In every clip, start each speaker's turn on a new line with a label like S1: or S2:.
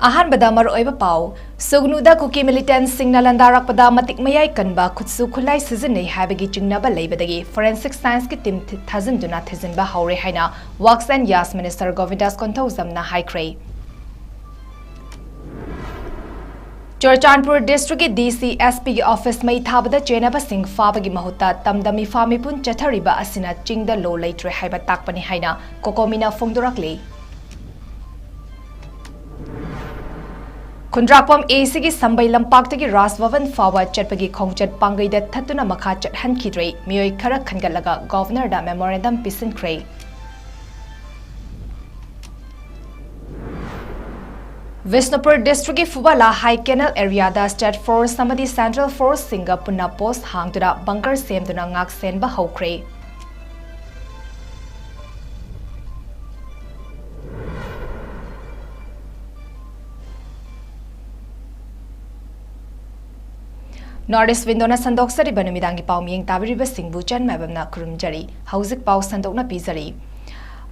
S1: ꯑꯍꯥꯟꯕꯗ ꯃꯔꯨꯑꯣꯏꯕ ꯄꯥꯎ ꯁꯨꯒꯅꯨꯗ ꯀꯨꯀꯤ ꯃꯤꯂꯤꯇꯦꯟꯠꯁꯤꯡꯅ ꯂꯟꯗꯥꯔꯛꯄꯗ ꯃꯇꯤꯛ ꯃꯌꯥꯏ ꯀꯟꯕ ꯈꯨꯠꯁꯨ ꯈꯨꯠꯂꯥꯏ ꯁꯤꯖꯤꯟꯅꯩ ꯍꯥꯏꯕꯒꯤ ꯆꯤꯡꯅꯕ ꯂꯩꯕꯗꯒꯤ ꯐꯣꯔꯦꯟꯁꯤꯛ ꯁꯥꯏꯟꯁꯀꯤ ꯇꯤꯝ ꯊꯥꯖꯤꯟꯗꯨꯅ ꯊꯤꯖꯤꯟꯕ ꯍꯧꯔꯦ ꯍꯥꯏꯅ ꯋꯥꯛꯁ ꯑꯦꯟ ꯌꯥꯁ ꯃꯤꯅꯤꯁꯇꯔ ꯒꯣꯕꯤꯟꯗꯥꯁ ꯀꯣꯟꯊꯧꯖꯝꯅ ꯍꯥꯏꯈ꯭ꯔꯦ꯫ ꯆꯨꯔꯆꯥꯟꯄꯨꯔ ꯗꯤꯁꯇ꯭ꯔꯤꯛꯀꯤ DCSPꯒꯤ ꯑꯣꯐꯤꯁ ꯃꯩ ꯊꯥꯕꯗ ꯆꯦꯟꯅꯕꯁꯤꯡ ꯐꯥꯕꯒꯤ ꯃꯍꯨꯠꯇ ꯇꯝꯗ ꯃꯤꯐꯥ ꯃꯤꯄꯨꯟ ꯆꯠꯊꯔꯤꯕ ꯑꯁꯤꯅ ꯆꯤꯡꯗ ꯂꯣ ꯂꯩꯇ꯭ꯔꯦ ꯍꯥꯏꯕ ꯇꯥꯛꯄꯅꯤ ꯍꯥꯏꯅ ꯀꯣꯀꯣꯃꯤꯅ ꯐꯣꯡꯗꯣꯔꯛꯂꯤ꯫ ꯈꯨꯟꯗ꯭ꯔꯥꯛꯄꯝ ACꯒꯤ ꯁꯝꯕꯩ ꯂꯝꯄꯥꯛꯇꯒꯤ ꯔꯥꯖ ꯚꯕꯟ ꯐꯥꯎꯕ ꯆꯠꯄꯒꯤ ꯈꯣꯡꯆꯠ ꯄꯥꯡꯒꯩꯗ ꯊꯠꯇꯨꯅ ꯃꯈꯥ ꯆꯠꯍꯟꯈꯤꯗ꯭ꯔꯦ ꯃꯤꯑꯣꯏ ꯈꯔ ꯈꯟꯒꯠꯂꯒ ꯒꯚꯔꯅꯔꯗ ꯃꯦꯃꯣꯔꯦꯟꯗꯝ ꯄꯤꯁꯤꯟꯈ꯭ꯔꯦ꯫ ꯕꯤꯁꯅꯨꯄꯨꯔ ꯗꯤꯁꯇ꯭ꯔꯤꯛꯀꯤ ꯐꯨꯕꯥꯂꯥ ꯍꯥꯏ ꯀꯦꯅꯦꯜ ꯑꯦꯔꯤꯌꯥꯗ ꯁ꯭ꯇꯦꯠ ꯐꯣꯔꯁ ꯑꯃꯗꯤ ꯁꯦꯟꯇ꯭ꯔꯦꯜ ꯐꯣꯔꯁꯁꯤꯡꯒ ꯄꯨꯟꯅ ꯄꯣꯁꯠ ꯍꯥꯡꯗꯨꯅ ꯕꯪꯀꯔ ꯁꯦꯝꯗꯨꯅ ꯉꯥꯛꯁꯦꯟꯕ ꯍꯧꯈ꯭ꯔꯦ꯫ ꯅꯣꯔꯠ ꯏꯁꯠ ꯋꯤꯟꯗꯣꯅ ꯁꯟꯗꯣꯛꯆꯔꯤꯕ ꯅꯨꯃꯤꯗꯥꯡꯒꯤ ꯄꯥꯎ ꯃꯤꯠꯌꯦꯡ ꯇꯥꯕꯤꯔꯤꯕꯁꯤꯡꯕꯨ ꯆꯟꯃꯥꯏꯕꯝꯅ ꯈꯨꯔꯨꯝꯖꯔꯤ꯫ ꯍꯧꯖꯤꯛ ꯄꯥꯎ ꯁꯟꯗꯣꯛꯅ ꯄꯤꯖꯔꯤ꯫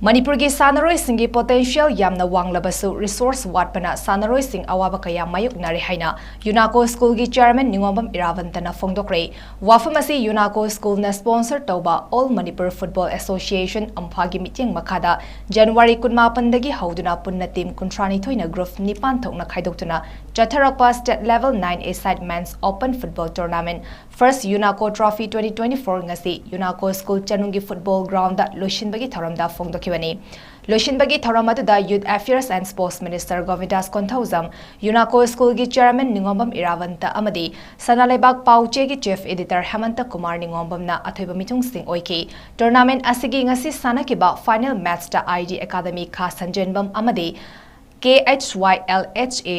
S1: ꯃꯅꯤꯄꯨꯔꯒꯤ ꯁꯥꯟꯅꯔꯣꯏꯁꯤꯡꯒꯤ ꯄꯣꯇꯦꯟꯁꯤꯌꯦꯜ ꯌꯥꯝꯅ ꯋꯥꯡꯂꯕꯁꯨ ꯔꯤꯁꯣꯔꯁ ꯋꯥꯠꯄꯅ ꯁꯥꯟꯅꯔꯣꯏꯁꯤꯡ ꯑꯋꯥꯕ ꯀꯌꯥ ꯃꯥꯌꯣꯛꯅꯔꯦ ꯍꯥꯏꯅ ꯌꯨꯅꯥꯀꯣ ꯁ꯭ꯀꯨꯜꯒꯤ ꯆꯦꯌꯔꯃꯦꯟ ꯅꯤꯉꯣꯝꯕꯝ ꯏꯔꯥꯕꯟꯇꯅ ꯐꯣꯡꯗꯣꯛꯈ꯭ꯔꯦ꯫ ꯋꯥꯐꯝ ꯑꯁꯤ ꯌꯨꯅꯥꯀꯣ ꯁ꯭ꯀꯨꯜꯅ ꯁ꯭ꯄꯣꯟꯁꯔ ꯇꯧꯕ ꯑꯣꯜ ꯃꯅꯤꯄꯨꯔ ꯐꯨꯠꯕꯣꯜ ꯑꯦꯁꯣꯁꯤꯌꯦꯁꯟ ꯑꯝꯐꯥꯒꯤ ꯃꯤꯠꯌꯦꯡ ꯃꯈꯥꯗ ꯖꯅꯋꯥꯔꯤ 19ꯗꯒꯤ ꯍꯧꯗꯨꯅ ꯄꯨꯟꯅ ꯇꯤꯝ 32ꯅ ꯒ꯭ꯔꯨꯞ 9 ꯊꯣꯛꯅ ꯈꯥꯏꯗꯣꯛꯇꯨꯅ ꯆꯠꯊꯔꯛꯄ state level 9A-side men's open football tournament first Yunako trophy 2024 ngasi Yunako school ꯆꯅꯨꯡꯒꯤ ꯐꯨꯠꯕꯣꯜ ꯒ꯭ꯔꯥꯎꯟꯗ ꯂꯣꯏꯁꯤꯟꯕꯒꯤ ꯊꯧꯔꯝꯗ ꯐꯣꯡꯗꯣꯛꯈꯤꯕꯅꯤ꯫ ꯂꯣꯏꯁꯤꯟꯕꯒꯤ ꯊꯧꯔꯝ ꯑꯗꯨꯗ youth affairs and sports minister Govindas Konthoujam, Yunako ꯁ꯭ꯀꯨꯜꯒꯤ ꯆꯦꯌꯔꯃꯦꯟ ꯅꯤꯉꯣꯝꯕꯝ ꯏꯔꯥꯕꯟꯇ ꯑꯃꯗꯤ ꯁꯅꯥꯂꯩꯕꯥꯛ ꯄꯥꯎꯆꯦꯒꯤ ꯆꯤꯐ ꯑꯦꯗꯤꯇꯔ ꯍꯦꯃꯟꯇ ꯀꯨꯃꯥꯔ ꯅꯤꯉꯣꯝꯕꯝꯅ ꯑꯊꯣꯏꯕ ꯃꯤꯊꯨꯡꯁꯤꯡ ꯑꯣꯏꯈꯤ꯫ ꯇꯣꯔꯅꯥꯃꯦꯟꯠ ꯑꯁꯤꯒꯤ ꯉꯁꯤ ꯁꯥꯟꯅꯈꯤꯕ ꯐꯥꯏꯅꯦꯜ ꯃꯦꯆꯇ ꯏꯗ ꯑꯦꯀꯥꯗꯃꯤ ꯈꯥ ꯁꯟꯖꯦꯟꯕꯝ ꯑꯃꯗꯤ �KHYLHA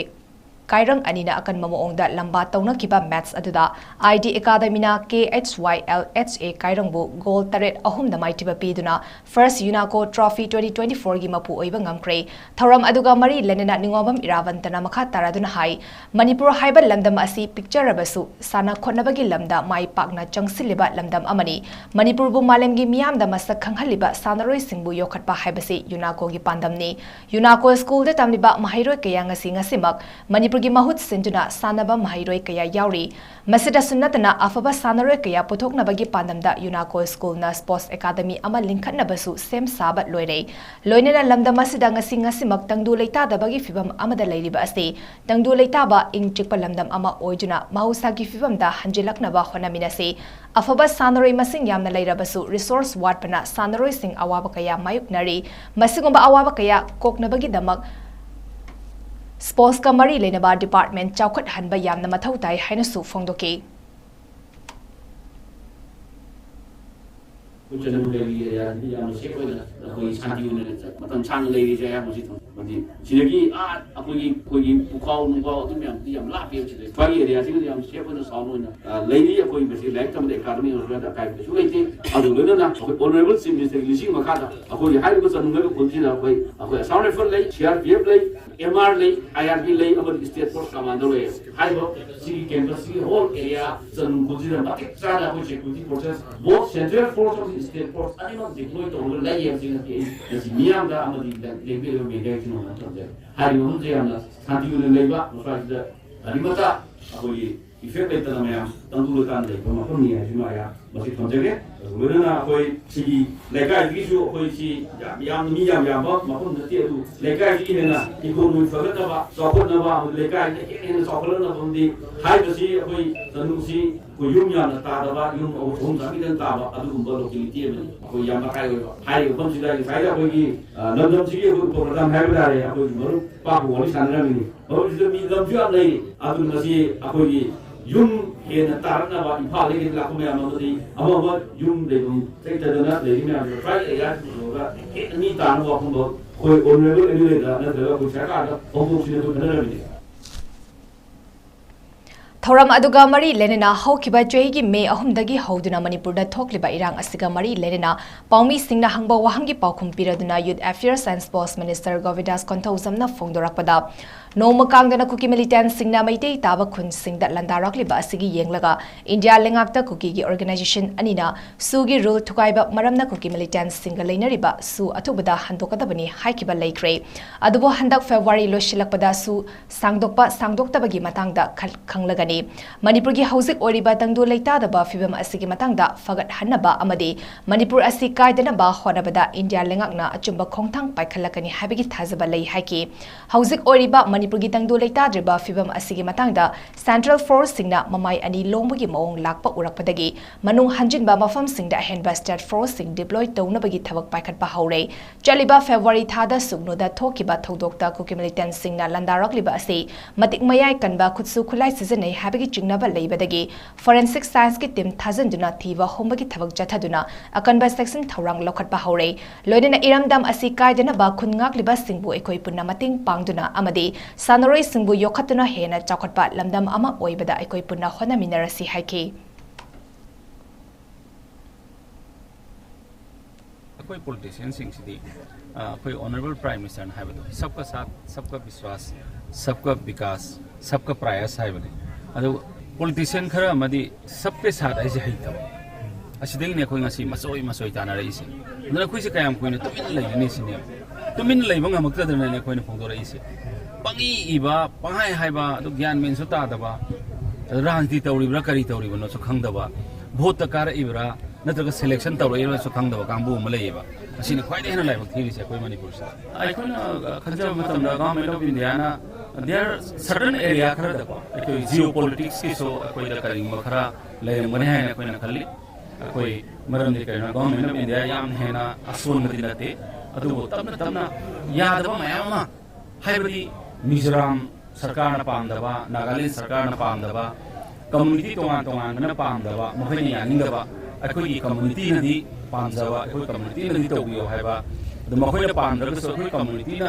S1: ꯀꯥꯏꯔꯪ ꯑꯅꯤꯅ ꯑꯀꯟꯕ ꯃꯑꯣꯡꯗ ꯂꯝꯕꯥ ꯇꯧꯅꯈꯤꯕ ꯃꯦꯆ ꯑꯗꯨꯗ ꯏꯗ ꯑꯦꯀꯥꯗꯃꯤꯅ KHYLHA ꯀꯥꯏꯔꯪꯕꯨ ꯒꯣꯜ 7-3ꯗ ꯃꯥꯏꯊꯤꯕ ꯄꯤꯗꯨꯅ ꯐꯥꯔꯁꯠ ꯌꯨꯅꯥꯀꯣ ꯇ꯭ꯔꯣꯐꯤ 2024ꯒꯤ ꯃꯄꯨ ꯑꯣꯏꯕ ꯉꯝꯈ꯭ꯔꯦ꯫ ꯊꯧꯔꯝ ꯑꯗꯨꯒ ꯃꯔꯤ ꯂꯩꯅꯅ ꯅꯤꯉꯣꯝꯕꯝ ꯏꯔꯥꯕꯟꯇꯅ ꯃꯈꯥ ꯇꯥꯔꯗꯨꯅ ꯍꯥꯏ ꯃꯅꯤꯄꯨꯔ ꯍꯥꯏꯕ ꯂꯝꯗꯝ ꯑꯁꯤ ꯄꯤꯛꯆꯔꯕꯁꯨ ꯁꯥꯟꯅ ꯈꯣꯠꯅꯕꯒꯤ ꯂꯝꯗ ꯃꯥꯏ ꯄꯥꯛꯅ ꯆꯪꯁꯤꯜꯂꯤꯕ ꯂꯝꯗꯝ ꯑꯃꯅꯤ꯫ ꯃꯅꯤꯄꯨꯔꯕꯨ ꯃꯥꯂꯦꯝꯒꯤ ꯃꯤꯌꯥꯝꯗ ꯃꯁꯛ ꯈꯪꯍꯜꯂꯤꯕ ꯁꯥꯟꯅꯔꯣꯏꯁꯤꯡꯕꯨ ꯌꯣꯛꯈꯠꯄ ꯍꯥꯏꯕꯁꯤ ꯌꯨꯅꯥꯀꯣꯒꯤ ꯄꯥꯟꯗꯝꯅꯤ꯫ ꯌꯨꯅꯥꯀꯣ ꯁ꯭ꯀꯨꯜꯗ ꯇꯝꯂꯤꯕ ꯃꯍꯩꯔꯣꯏ ꯀꯌꯥ ꯉꯁꯤꯃꯛ ꯃꯅꯤꯄꯨꯔꯒꯤ ꯃꯍꯨꯠ ꯁꯤꯟꯗꯨꯅ ꯁꯥꯟꯅꯕ ꯃꯍꯩꯔꯣꯏ ꯀꯌꯥ ꯌꯥꯎꯔꯤ꯫ ꯃꯁꯤꯗꯁꯨ ꯅꯠꯇꯅ ꯑꯐꯕ ꯁꯥꯟꯅꯔꯣꯏ ꯀꯌꯥ ꯄꯨꯊꯣꯛꯅꯕꯒꯤ ꯄꯥꯟꯗꯝꯗ ꯌꯨꯅꯥꯀꯣ ꯁ꯭ꯀꯨꯜꯅ ꯁ꯭ꯄꯣꯔꯠꯁ ꯑꯦꯀꯥꯗꯃꯤ ꯑꯃ ꯂꯤꯡꯈꯠꯅꯕꯁꯨ ꯁꯦꯝ ꯁꯥꯕ ꯂꯣꯏꯔꯦ꯫ ꯂꯣꯏꯅꯅ ꯂꯝꯗꯝ ꯑꯁꯤꯗ ꯉꯁꯤꯃꯛ ꯇꯪꯗꯨ ꯂꯩꯇꯥꯗꯕꯒꯤ ꯐꯤꯚꯝ ꯑꯃꯗ ꯂꯩꯔꯤꯕ ꯑꯁꯤ ꯇꯪꯗꯨ ꯂꯩꯇꯥꯕ ꯏꯪ ꯆꯤꯛꯄ ꯂꯝꯗꯝ ꯑꯃ ꯑꯣꯏꯗꯨꯅ ꯃꯍꯧꯁꯥꯒꯤ ꯐꯤꯚꯝꯗ ꯍꯟꯖꯤꯜꯂꯛꯅꯕ ꯍꯣꯠꯅꯃꯤꯟꯅꯁꯤ꯫ ꯑꯐꯕ ꯁꯥꯟꯅꯔꯣꯏ ꯃꯁꯤꯡ ꯌꯥꯝꯅ ꯂꯩꯔꯕꯁꯨ ꯔꯤꯁꯣꯔꯁ ꯋꯥꯠꯄꯅ ꯁꯥꯟꯅꯔꯣꯏꯁꯤꯡ ꯑꯋꯥꯕ ꯀꯌా ꯃꯥꯌꯣꯛꯅꯔꯤ꯫ ꯃꯁꯤꯒꯨꯝꯕ ꯑꯋꯥꯕ ꯀꯌꯥ ꯀꯣꯛꯅꯕꯒꯤꯗꯃꯛ ꯁ꯭ꯄꯣꯔꯠꯁꯀ ꯃꯔꯤ ꯂꯩꯅꯕ ꯗꯤꯄꯥꯔꯠꯃꯦꯟꯠ ꯆꯥꯎꯈꯠꯍꯟꯕ ꯌꯥꯝꯅ ꯃꯊꯧ ꯇꯥꯏ ꯍꯥꯏꯅꯁꯨ ꯐꯣꯡꯗꯣꯛꯈꯤ꯫
S2: MR lay, IRB lay, about state force commander lay. I hope see campus, see whole area, some consider security forces, both central force of the state force, and not deployed over lay in the Mianga, they will be getting on there. I know they are not Santiago Leva, the Arimata, effective the man, don't do the country from a pony as you are, but it comes again. Luna, see, like I visual, see, young medium, Mapun, the theatre, like I in a, you go with Fagatava, Sokonava, like I in the Sokolana from the high to see, the Nusi, Kuyumian, the Tadava, Yum of Homes, and Tava, Adumba locality, Yamakai, high consider if I have London City, program Hagadari, Papu, what is Andramini. What is the medium lady? Adumasi, Akoi. Yung in a Tarana, in Pali, Lakumia, Amama, Yung, they take the nut, they remember Friday, any time walking about, who only anyway, another, which I got, almost to another.
S1: ꯊꯧꯔꯝ ꯑꯗꯨꯒ ꯃꯔꯤ ꯂꯩꯅꯅ ꯍꯧꯈꯤꯕ ꯆꯍꯤꯒꯤ ꯃꯦ 3ꯗꯒꯤ ꯍꯧꯗꯨꯅ ꯃꯅꯤꯄꯨꯔꯗ ꯊꯣꯛꯂꯤꯕ ꯏꯔꯥꯡ ꯑꯁꯤꯒ ꯃꯔꯤ ꯂꯩꯅꯅ ꯄꯥꯎꯃꯤꯁꯤꯡꯅ ꯍꯪꯕ ꯋꯥꯍꯪꯒꯤ ꯄꯥꯎꯈꯨꯝ ꯄꯤꯔꯗꯨꯅ ꯌꯨꯠ ꯑꯦꯐꯤꯌꯔꯁ ꯑꯦꯟड ꯁ꯭ꯄꯣꯔꯠꯁ ꯃꯤꯅꯤꯁꯇꯔ ꯒꯣꯕꯤꯟꯗꯥꯁ ꯀꯣꯟꯊꯧꯖꯝꯅ ꯐꯣꯡꯗꯣꯔꯛꯄꯗ ꯅꯣꯡꯃ ꯀꯥꯡꯗꯅ ꯀꯨꯀꯤ ꯃꯤꯂꯤꯇꯦꯟꯠꯁꯤꯡꯅ ꯃꯩꯇꯩ ꯇꯥꯕ ꯈꯨꯟꯁꯤꯡꯗ ꯂꯟꯗꯥꯔꯛꯂꯤꯕ ꯑꯁꯤꯒꯤ ꯌꯦꯡꯂꯒ ꯏꯟꯗꯤꯌꯥ ꯂꯩꯉꯥꯛꯇ ꯀꯨꯀꯤꯒꯤ ꯑꯣꯔꯒꯅꯥꯏꯖꯦꯁꯟ ꯑꯅꯤꯅ ꯁꯨꯒꯤ ꯔꯨꯜ ꯊꯨꯒꯥꯏꯕ ꯃꯔꯝꯅ ꯀꯨꯀꯤ ꯃꯤꯂꯤꯇꯦꯟꯠꯁꯤꯡꯒ ꯂꯩꯅꯔꯤꯕ ꯁꯨ ꯑꯊꯨꯕꯗ ꯍꯟꯗꯣꯛꯀꯗꯕꯅꯤ ꯍꯥꯏꯈꯤꯕ ꯂꯩꯈ꯭ꯔꯦ ꯑꯗꯨꯕꯨ ꯍꯟꯗꯛ ꯐꯦꯕ꯭ꯔꯨꯋꯥꯔꯤ ꯂꯣꯏꯁꯤꯜꯂꯛꯄꯗ ꯁꯨ ꯁꯥꯡꯗꯣꯛꯄ ꯁꯥꯡꯗꯣꯛꯇꯕꯒꯤ ꯃꯇꯥꯡꯗ ꯈꯪꯂꯒꯅꯤ ꯃꯅꯤꯄꯨꯔꯒꯤ ꯍꯧꯖꯤꯛ ꯑꯣꯏꯔꯤꯕ ꯇꯪꯗꯨ ꯂꯩꯇꯥꯗꯕ ꯐꯤꯚꯝ ꯑꯁꯤꯒꯤ ꯃꯇꯥꯡꯗ ꯐꯒꯠꯍꯟꯅꯕ ꯑꯃꯗꯤ ꯃꯅꯤꯄꯨꯔ ꯑꯁꯤ ꯀꯥꯏꯗꯅꯕ ꯍꯣꯠꯅꯕꯗ ꯏꯟꯗꯤꯌా ꯂꯩꯉꯥꯛꯅ ꯑꯆꯨꯝꯕ ꯈꯣꯡꯊꯥꯡ ꯄꯥꯏꯈꯠꯂꯛꯀꯅꯤ ꯍꯥꯏꯕꯒꯤ ꯊꯥꯖꯕ ꯂꯩ ꯍꯥꯏꯈꯤ ꯍꯧꯖꯤꯛ ꯑꯣꯏꯔꯤꯕ ꯃꯅꯤꯄꯨꯔꯒꯤ ꯇꯪꯗꯨ ꯂꯩꯇꯥꯗ꯭ꯔꯤꯕ ꯐꯤꯚꯝ ꯑꯁꯤꯒꯤ ꯃꯇꯥꯡꯗ ꯁꯦꯟꯇ꯭ꯔꯦꯜ ꯐꯣꯔꯁꯁꯤꯡꯅ ꯃꯃꯥꯏ ꯑꯅꯤ ꯂꯣꯡꯕꯒꯤ ꯃꯑꯣꯡ ꯂꯥꯛꯄ ꯎꯔꯛꯄꯗꯒꯤ ꯃꯅꯨꯡ ꯍꯟꯖꯤꯟꯕ ꯃꯐꯝꯁꯤꯡꯗ ꯑꯍꯦꯟꯕ ꯁ꯭ꯇꯦꯠ ꯐꯣꯔꯁꯁꯤꯡ ꯗꯤꯄ꯭ꯂꯣꯏ ꯇꯧꯅꯕꯒꯤ ꯊꯕꯛ ꯄꯥꯏꯈꯠꯄ ꯍꯧꯔꯦ ꯆꯠꯂꯤꯕ ꯐꯦꯕ꯭ꯔꯨꯋꯥꯔꯤ ꯊꯥꯗ ꯁꯨꯒꯅꯨꯗ ꯊꯣꯛꯈꯤꯕ ꯊꯧꯗꯣꯛꯇ ꯀꯨꯀꯤ ꯃꯤꯂꯤꯇꯦꯟꯠꯁꯤꯡꯅ ꯂꯟꯗꯥꯔꯛꯂꯤꯕ ꯑꯁꯤ ꯃꯇꯤꯛ ꯃꯌꯥꯏ ꯀꯟꯕ ꯈꯨꯠꯁꯨ ꯈꯨꯠꯂꯥꯏ ꯁꯤꯖꯤꯟꯅꯩ ꯍꯥꯏꯕꯒꯤ ꯆꯤꯡꯅꯕ ꯂꯩꯕꯗꯒꯤ ꯐꯣꯔꯦꯟꯁꯤꯛ ꯁꯥꯏꯟꯁꯀꯤ ꯇꯤꯝ ꯊꯥꯖꯤꯟꯗꯨꯅ ꯊꯤꯕ ꯍꯣꯝꯕꯒꯤ ꯊꯕꯛ ꯆꯠꯊꯗꯨꯅ ꯑꯀꯟꯕ ꯁꯦꯛꯁꯟ ꯊꯧꯔꯥꯡ ꯂꯧꯈꯠꯄ ꯍꯧꯔꯦ ꯂꯣꯏꯅꯅ ꯏꯔꯝꯗꯝ ꯑꯁꯤ ꯀꯥꯏꯗꯅꯕ ꯈꯨꯟ ꯉꯥꯛꯂꯤꯕꯁꯤꯡꯕꯨ ꯑꯩꯈꯣꯏ ꯄꯨꯟꯅ ꯃꯇꯦꯡ ꯄꯥꯡꯗꯨꯅ ꯑꯃꯗꯤ ꯁꯥꯟꯅꯔꯣꯏꯁꯤꯡꯕꯨ ꯌꯣꯛꯈꯠꯇꯨꯅ ꯍꯦꯟꯅ ꯆꯥꯎꯈꯠꯄ ꯂꯝꯗꯝ ꯑꯃ ꯑꯣꯏꯕꯗ ꯑꯩꯈꯣꯏ ꯄꯨꯟꯅ ꯍꯣꯠꯅꯃꯤꯟꯅꯔꯁꯤ ꯍꯥꯏꯈꯤ
S3: अखोई पॉलिटिशियनसिंगसिदी अखोई ऑनरेबल प्राइम मिनिस्टर हाइबदो सबका साथ सबका विश्वास सबका विकास सबका प्रयास हाइबदे अदो पॉलिटिशियन खरा अमदी सबके साथ ऐसे हैतब असिदगी ने अखोई ngasi masoi masoi ताना रईसे अदना अखोइसे कयाम कोइने तुमिन लैने सिने तुमिन लैबा ngमक्तदना ने अखोइने फोंदो रईसे पंगी इबा पंहाय हाइबा अदो ज्ञान मेन सुता दबा राजनीति तौरिब्रा करी तौरिबनो सु खंगदबा भोट कार इब्रा नत्रग सिलेक्शन तौरइरो सु खंगदबा कांबू मलैबा असिने ख्वाइदे हेन लाइबक थीरिसे अखोइ मणिपुर से अखोइना खंजब मतमदा गवर्नमेंट ऑफ इंडिया ना देयर सर्टेन एरिया खरा दको अखोइ जियोपॉलिटिक्स की सो अखोइ द करिंग खरा लेमने है अखोइना खल्ली अखोइ मरमदि करिना गवर्नमेंट ऑफ इंडिया याम हेना असोन मदि नते अदु तमना यादबा मयामा हाइबदि मिजोराम सरकार न पामदबा नागालैंड सरकार न पामदबा कम्युनिटी तोंगान तोंगान न पामदबा मखैनि यानिंगदबा अखोइ कम्युनिटी नदि पामजबा अखोइ कम्युनिटी नदि तौबियो हाइबा अदु मखैना पामदरगसो अखोइ कम्युनिटी न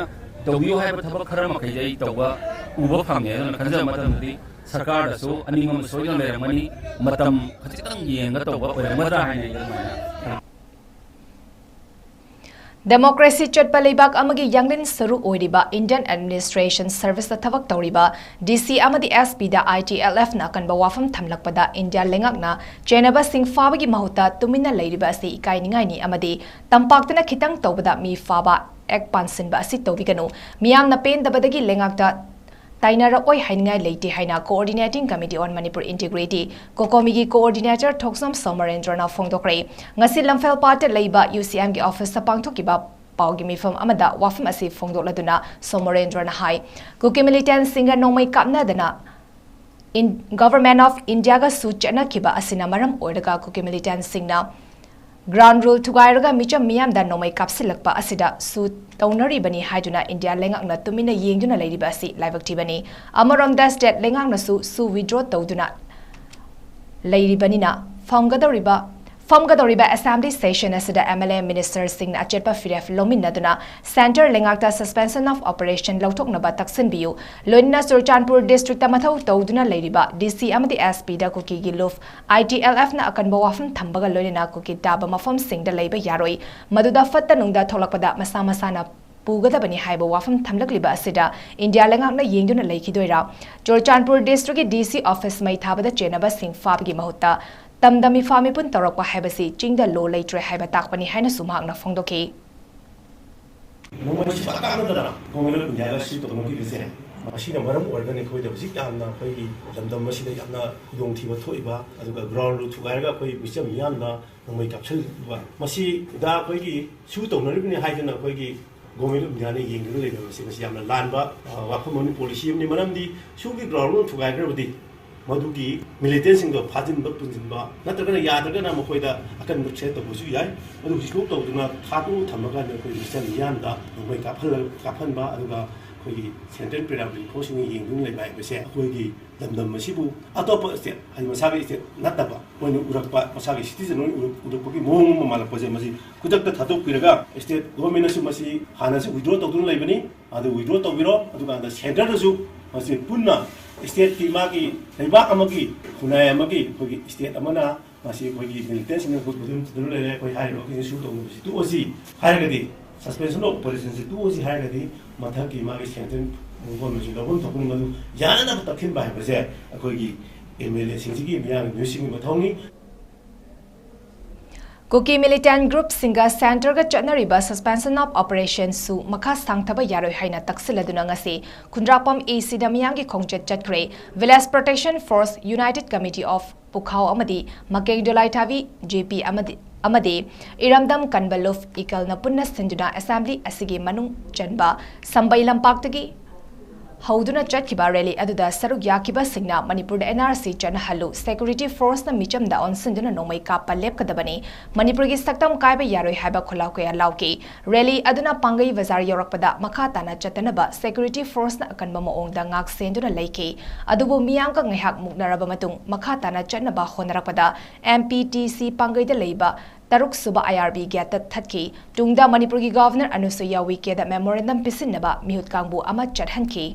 S3: तौबियो हाइबा थबक खरा मखैजै तौबा उबा फांगे न खंजा मतमदि सरकार दसो अनिंगम सोयन लेरमनी मतम खचितंग येंगा तौबा ओरमदरा हाइने
S1: डेमोक्रेसी चटपा लेबाक अमगी यांगलिन सरू ओइरिबा इंडियन एडमिनिस्ट्रेशन सर्विस थबक तौरिबा डीसी अमदी एसपी दा ITLF ना कनबा वाफम थमलकपदा इंडिया लेंगाकना चेनबा सिंह फाबगी महुता तुमिना लेरिबा असि इकाइनिंगाइनी अमदी तंपाक्तना खितंग तौबदा मी फाबा एक पानसिनबा असि तौबिगनो मियामना पेंदबदगी लेंगाकता ताइनारओइ हाइनिंगाइ लेते हाइना coordinating committee on Manipur integrity कोकोमीगी कोऑर्डिनेटर थोक्सम सोमरेंद्रना फोंदोक्रे ngasi lamphel part leiba UCM gi office sa pangthokiba paugi mifam amada wafam asi phongdokladuna somorendrana hai kuki militant singa nomai kapnadana in government of India ga suchana kiba asina maram oidaga kuki militant singna ground rule thugairaga micham miyam da nomai kapsilakpa asida su taunari bani haiduna India lengakna tumina yengduna leiriba asi laibakti bani amarom da state lengakna su withdraw tawduna leiribanina famgadoriba assembly session asida MLA minister sing achetpa firef lominaduna center lengakta suspension of operation lawthoknaba taksin biu loinna surchanpur district tamathau tawduna leiriba DC amadi SP da kuki gi luf ITLF na akanba wafam thambaga loinna kuki taba mafam singda leiba yaroi maduda fatta nungda tholakpada masa masana pugadabani haiba wafam thamlakliba asida India lengakna yengduna leikidoira Churchanpur district DC office mai thabada chenaba sing fabgi mahutta tamdami fami pun torokpa haibasi chingda lo leitre haiba takpani haina sumhakna phongdoki
S4: nomai pataknadana gomela punjala si to noki bise masina maram organe khoi da bisi yamna khoi lamdam masina yamna yong thiba thoiba aduga ground ru thugairga khoi bisam yamna nomai kapsel ba masi da khoi gi su to nari haidana khoi gi gomela punjala yengru le bisi yamna lanba wakhomoni policy ni maramdi su gi ground ru thugairga budi मधुगी militants फाजिन पुनजिनबा नत्रगना यादरगना मखोइदा अकन मुक्से तबुसु याय अदु हिस्को तौदुना थातु थमगा ने कोइ मिशन यामदा मै काफनबा अदुगा कोइ सेंट्रल प्रिरामरी फोसिंग यिंगुन लेबाय बसे कोइगी दमदम मसिबु अतोप स्टेट हाइ मसागे स्टेट नतबा कोइनु उरकपा मसागे सिटीजन उरकपगी मोंग ममाला पजे मसि कुदक्ता थातु पिरगा स्टेट गवर्नमेंट सु मसि हानासि विथड्रॉ तौदुन लेबनी अदु विथड्रॉ तौबिरो अदुगा सेंट्रल दसु मसि पुन्ना स्टेट की मागी लेबाक अमगी खुनाय अमगी कोई स्टेट अमना मासी कोई मिलिटेंट सिंह को दुम ले कोई हाई रो की शू तो तू ओसी हाई गदी सस्पेंशन ऑफ ऑपरेशन से तू ओसी हाई गदी मथा की मागी सेंटेन मुगो मुजि लगन थकुन मदु याना ना तखिन बाय बजे कोई की एमएलए सिंह की मियां न्यूसिंग मथौनी
S1: कुकी मिलिटेंट ग्रुप सिंगा सेंटर का चटनरिबा सस्पेंशन ऑफ ऑपरेशन सु मखा सांगथबा यारोय हाइना तक्सिलदुना ngasi खुंद्रापम एसी दमियांगी खोंगचत चटख्रे village protection force united committee of Pukhao अमदी मकेंगदोलाइथावी जेपी अमदी इरमदम कनबलुफ इकल नपुन्ना सिंजुना असेंबली असिगी मनुंग चनबा संबै लंपाक्तगी हौदुना चटखिबा रैली अदुदा सरुक याकिबा सिंगना मणिपुर एनआरसी चनहलु सिक्योरिटी फोर्स न मिचमदा ऑनसिंदुना नोमै कापा लेपकदबनी मणिपुर की सक्तम कायबा यारोय हाइबा खुलाव कया लाउकी रैली अदुना पांगई बाजार योरकपदा मखा ताना चतनबा सिक्योरिटी फोर्स न अकनबा मओंगदा ngak सेंदुना लैकी अदुबु मियांग का ngaiहak मुकनरबा मतुंग मखा ताना चनबा होनरकपदा एमपीटीसी पांगईदा लैबा तरुक सुबा आईआरबी गेट थटकी तुंगदा मणिपुर की गवर्नर अनुसुईया उइके मेमोरेंडम पिसिनबा मिहुत कांगबु अमा चटहनकी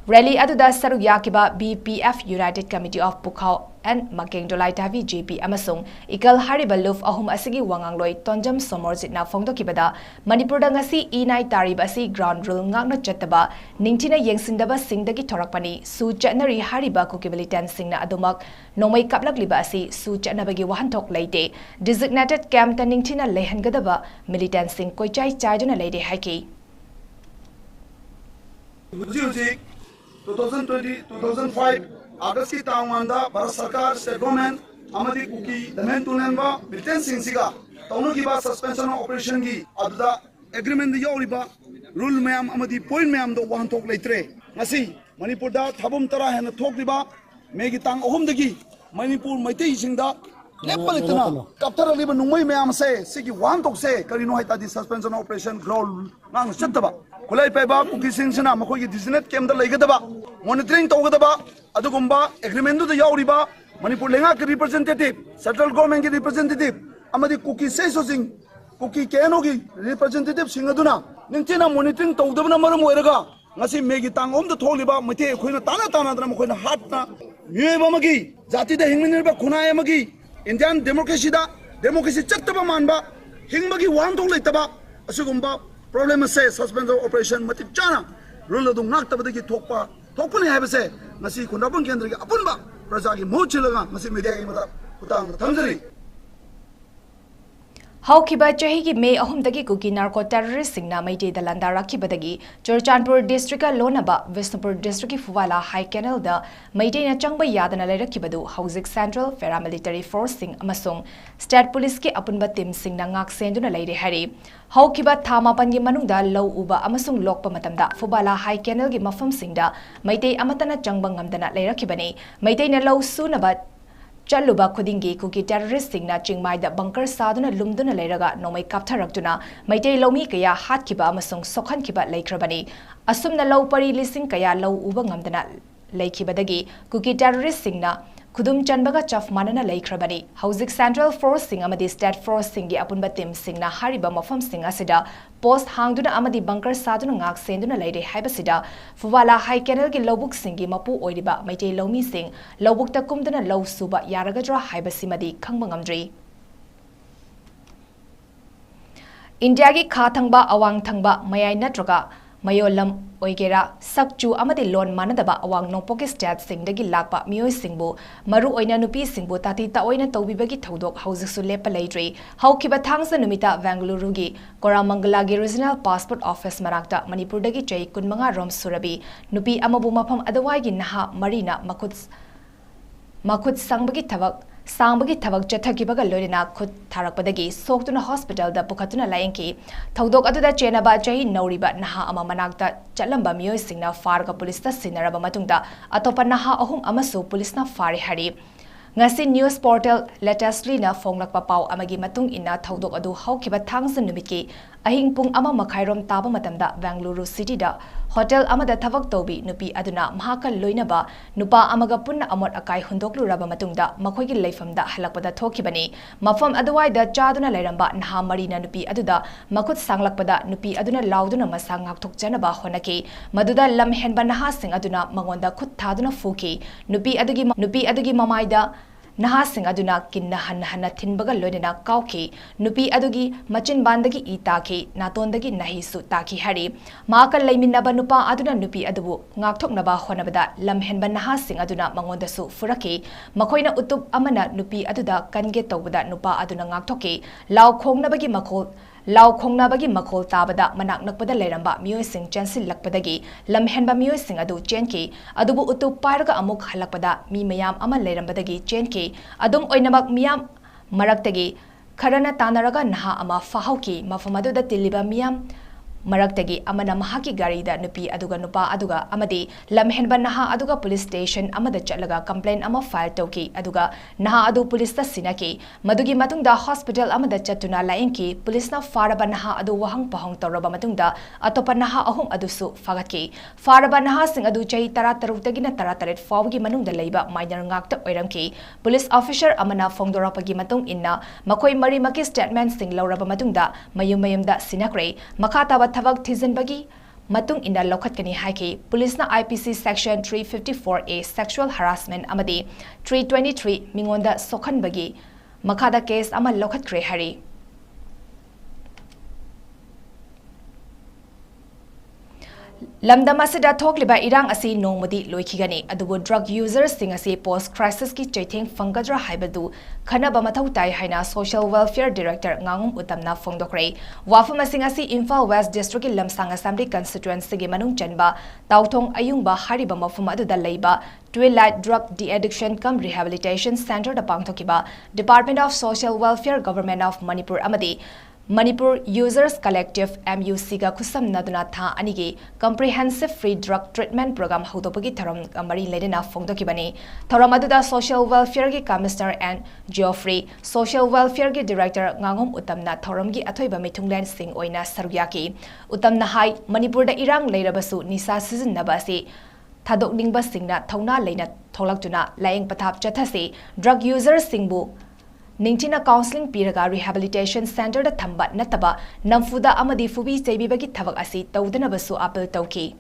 S1: रैली अदुदा सरुक याकिबा BPF united committee of Pukhao and मकेंगदोलाइथावी जेपी अमसुंग इकल हारिबा लुफ अहुम असिगी वांगांगलोय तोंजम सोमोरजितना फोंदोकिबदा मणिपुर ngasi इनाई तारिब असि ग्राउंड रूल ngakna चतबा निंगथिना येंसिंदबा सिंगदगी थोरकपनी सु चटनरी हारिबा कुकी मिलिटेंट सिंगना अदुमक नोमै कापलकलिबा असि सु चटनबगी वहनथोक लेते डिजिग्नेटेड कैंप ता निंगथिना लेहनगदबा मिलिटेंट सिंग कोइचाई चाइदुना लेदे हाइकी
S5: 2020-2005 August की तांगवांदा भारत सरकार स्टेट गवर्नमेंट अमदी कुकी दमेन तुनेनबा मिलिटेंट सिंसिगा तौनो की बात सस्पेंशन ऑपरेशन की अदुदा एग्रीमेंट द योरिबा रूल मैम अमदी पॉइंट मैम दो वहां थोक लेत्रे ngasi मणिपुर दा थाबम तरा हेन थोकलिबा मेगी तांग अहुम दगी मणिपुर मैतै सिंगदा लेपलितना कप्तर लिबा नुमै मैम से सिगी वहां थोक से करिनो हाइता दि सस्पेंशन ऑपरेशन ग्रोल नांग चतबा खुलाई पैबा कुकी सिंगसना मखोय की डिजिनेट केम दा लेगदबा मॉनिटरिंग तौगदबा अदुगुम्बा एग्रीमेंट दु याउरिबा मणिपुर लेंगा के रिप्रेजेंटेटिव सेंट्रल गवर्नमेंट के रिप्रेजेंटेटिव अमदी कुकी सेसोसिंग कुकी केनो की रिप्रेजेंटेटिव सिंग अदुना निंगथिना मॉनिटरिंग तौदबना मरम ओइरगा ngasi megi tangom da tholiba mate khoina tana tana dana khoina hatna myeba magi jati da hingminirba khunai magi indian democracy da democracy chattaba manba hingbagi wan thong leitaba asugumba problem se suspend operation matip chana rule du ngak tabada ki thokpani haibase ngasi khunapang kendra ki apunba praja ki mochilaga ngasi media ki mata utang thamjari
S1: हौखिबा चही की मे अहुमदगी cookie narco terrorist सिंगना मैटे दलंदा रखिबदगी Churachandpur district का लोनबा Vishnupur district की फुवाला high canal दा मैटे न चंगबा यादना लेरखिबदु हौजिक central paramilitary force सिंग अमसुंग state police के अपुनबा team सिंगना ngak सेंदुना लेरे हरि हौखिबा थामापन की मनुंगदा लौ उबा अमसुंग लोकपा मतमदा फुवाला हाई कैनल की मफम सिंगदा मैटे अमतना चंगबा ngamdana लेरखिबनी मैटे न लौ सुनबा चलुबा खुदिंगी कुकी टेररिस्ट सिंगना चिंगमाइदा बंकर सादुना लुमदुना लेरगा नोमै कापथरक्तुना मैटे लौमी कया हातखिबा अमसुंग सोखनखिबा लेख्रबनी असुमना लौ परि लिसिंग कया लौ उबा ngamdana लेखिबदगी कुकी टेररिस्ट सिंगना खुदुम चनबगा चफ मानना लेख्रबनी हौजिक सेंट्रल फोर्स सिंग अमदी स्टेट फोर्स सिंग की अपुनबा टीम सिंगना हारिबा मफम सिंग असिदा पोस्ट हांगदुना अमदी बंकर सादुना ngak सेंदुना लेरे हाइबसिदा फुवाला हाई कैनल की लौबुक सिंग की मपु ओइरिबा मैटे लौमी सिंग लौबुक तकुमदुना लौ सुबा यारगद्रा हाइबसिमदी खंगबा ngamdri इंडिया की खा थंगबा अवांग थंगबा मयाय नत्रगा मयोलम ओइगेरा सकचू अमदि लोन मानदबा अवांग नोंपोके स्टेट सिंगदगी लाकपा मियोय सिंगबु मरु ओइना नुपी सिंगबु ताती ता ओइना तौबिबगी थौदोक हौजिकसु लेपा लेद्री हौखिबा थांगसा नुमिता बेंगलुरुगी कोरामंगलागी रीजनल पासपोर्ट ऑफिस मनाक्ता मणिपुरदगी चै 15 रोम सुरबी नुपी अमबु मफम अदवाइगी नहा मरीना मखुद सांबगी थबक चथकिबगा लोरिना खुद थारकपदगी सोक्तुना हॉस्पिटल दा पुखतुना लायंकी थौदोक अदुदा चेनबा चही नौरिबा नहा अमा मनाक्ता चलंबा मियोय सिंगना फारगा पुलिसता सिनरबा मतुंगदा अतोपा नहा अहुम अमसु पुलिसना फारि Hari ngasi news portal latestly na fonglakpa pau amagi matung ina thaudok adu haukiba thangsa numiki ahing pung ama makhairom taba matamda Bangalore city da hotel amada thavak tobi nupi aduna mahaka loinaba nupa amaga punna amot akai hundokluraba matungda makhoigi leifamda halakpada thokibani mafam aduwaida chaduna leiramba naha marina nupi aduda makhut sanglakpada nupi aduna lauduna masang ngakthokjanaba honaki maduda lam henba naha sing aduna mangonda khut thaduna fuki nupi adugi mamaida naha sing aduna kinna hanna thinbaga loinena kauki nupi adugi machin bandagi itaki natondagi nahi su taki hari makal leiminaba nupa aduna nupi adubu ngakthoknaba honabada lamhenba naha sing aduna mangonda su furaki makhoina utup amana nupi aduda kange tawbada nupa aduna ngakthoki law khongnabagi makhol tabada manak nakpada leiramba mioi sing chansil lakpadagi lamhenba mioi sing adu chenki adubu utu parga amuk halakpada mi mayam ama leirambadagi chenki adum oinamak miyam maraktagi kharana tanaraga naha ama fahauki mafamadu da tiliba miyam Maraktagi amana mahaki garida nupi aduga nupa aduga amadi lamhenba naha aduga police station amada chatlaga complaint ama file toki aduga naha adu police ta sinaki madugi matungda hospital amada chatuna lainki police na faraba naha adu wahang pahong toraba matungda atopa naha ahum adusu fagatki faraba naha sing adu chai tara tarutagina tara taret fawgi manungda leiba minor ngakta oiramki police officer amana fongdorapagi matung inna makoi mari maki statement sing lauraba matungda mayumda sinakre makata thavak thijanbagi matung ina lokhatkani haiki police na IPC section 354A sexual harassment amadi 323 mingonda sokhanbagi makhada case ama lokhatkre hari Lamdam asida thokliba irang asi nongmadi loikhigani adubu drug users sing asi post crisis ki chaitheng fangadra haibadu khanaba mathau tai haina social welfare director ngangum utamna fongdokre wafam asing asi Imphal West district ki lamsang assembly constituency gi manung chanba tauthong ayungba hariba mafum aduda leiba Twilight Drug De-Addiction cum Rehabilitation Center da pangthokiba Department of Social Welfare Government of Manipur amadi Manipur Users Collective MUC ga khusam naduna tha anigi comprehensive free drug treatment program hodopagi tharam amari ledena fongdokibani tharam aduda social welfare gi commissioner and Geoffrey social welfare gi director ngangom utamna tharam gi athoiba mithunglen sing oina sarugyaki utamna hai Manipur da irang leirabasu nisa season nabasi thadok ningba singna thauna leina tholakjuna laing pathap chathasi drug users singbu Ningtina counseling piraga rehabilitation center da thamba nataba namfuda amadi fubi cheibibagi thabak asi tawdana basu appeal tawki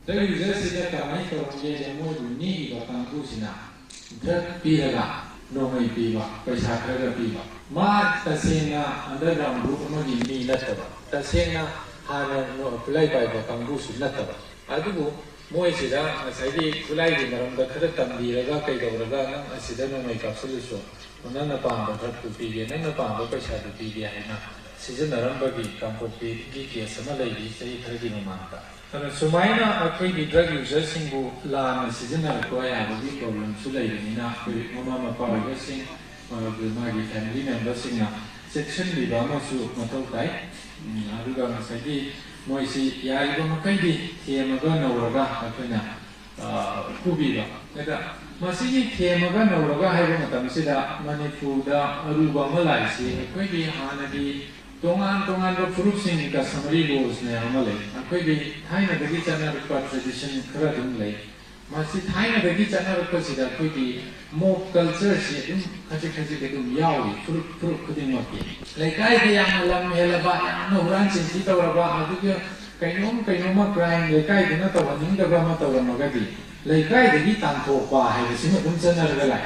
S6: The users is a kamai tawje jamo duni ga tangku sina drug piraga no mai piwa paisa kharaga piwa ma tasena underground group amagi ni nataba tasena hana no apply by ba tangku sinataba adugu Moisida, Sadi, Kulai, the Karatam, the Ragaka, the Sidana make up solution. None upon the Hut to be and upon the Pasha to be the Hina. Season Rambagi, Campo Giki, some lady, say Manta. Sumaina, a pretty drug users sing La seasonal choir, the week of Sulayina, Mama Paragasing, the Maggie family members singer. Section Libama Su Matokai, Aruga Sadi. Moisi yaiba makaidi themaga nawraga akana kubiba eda masigi themaga nawraga haiba matamsida Manipurda aruba malaisi akoigi hanagi tongan ro furusing ka summary goals ne amale akoigi thaina dagi chana rupa tradition khara dum lei masi thaina dagi chana rupa sida akoigi mob culture si dum khaji ke dum yawi furuk khuding maki laikai de yang alam helaba no ran sin si tawraba aduge kainoma crime laikai dina tawaning da ba ma tawramagadi laikai dagi tanto pa hai sima dum chana lai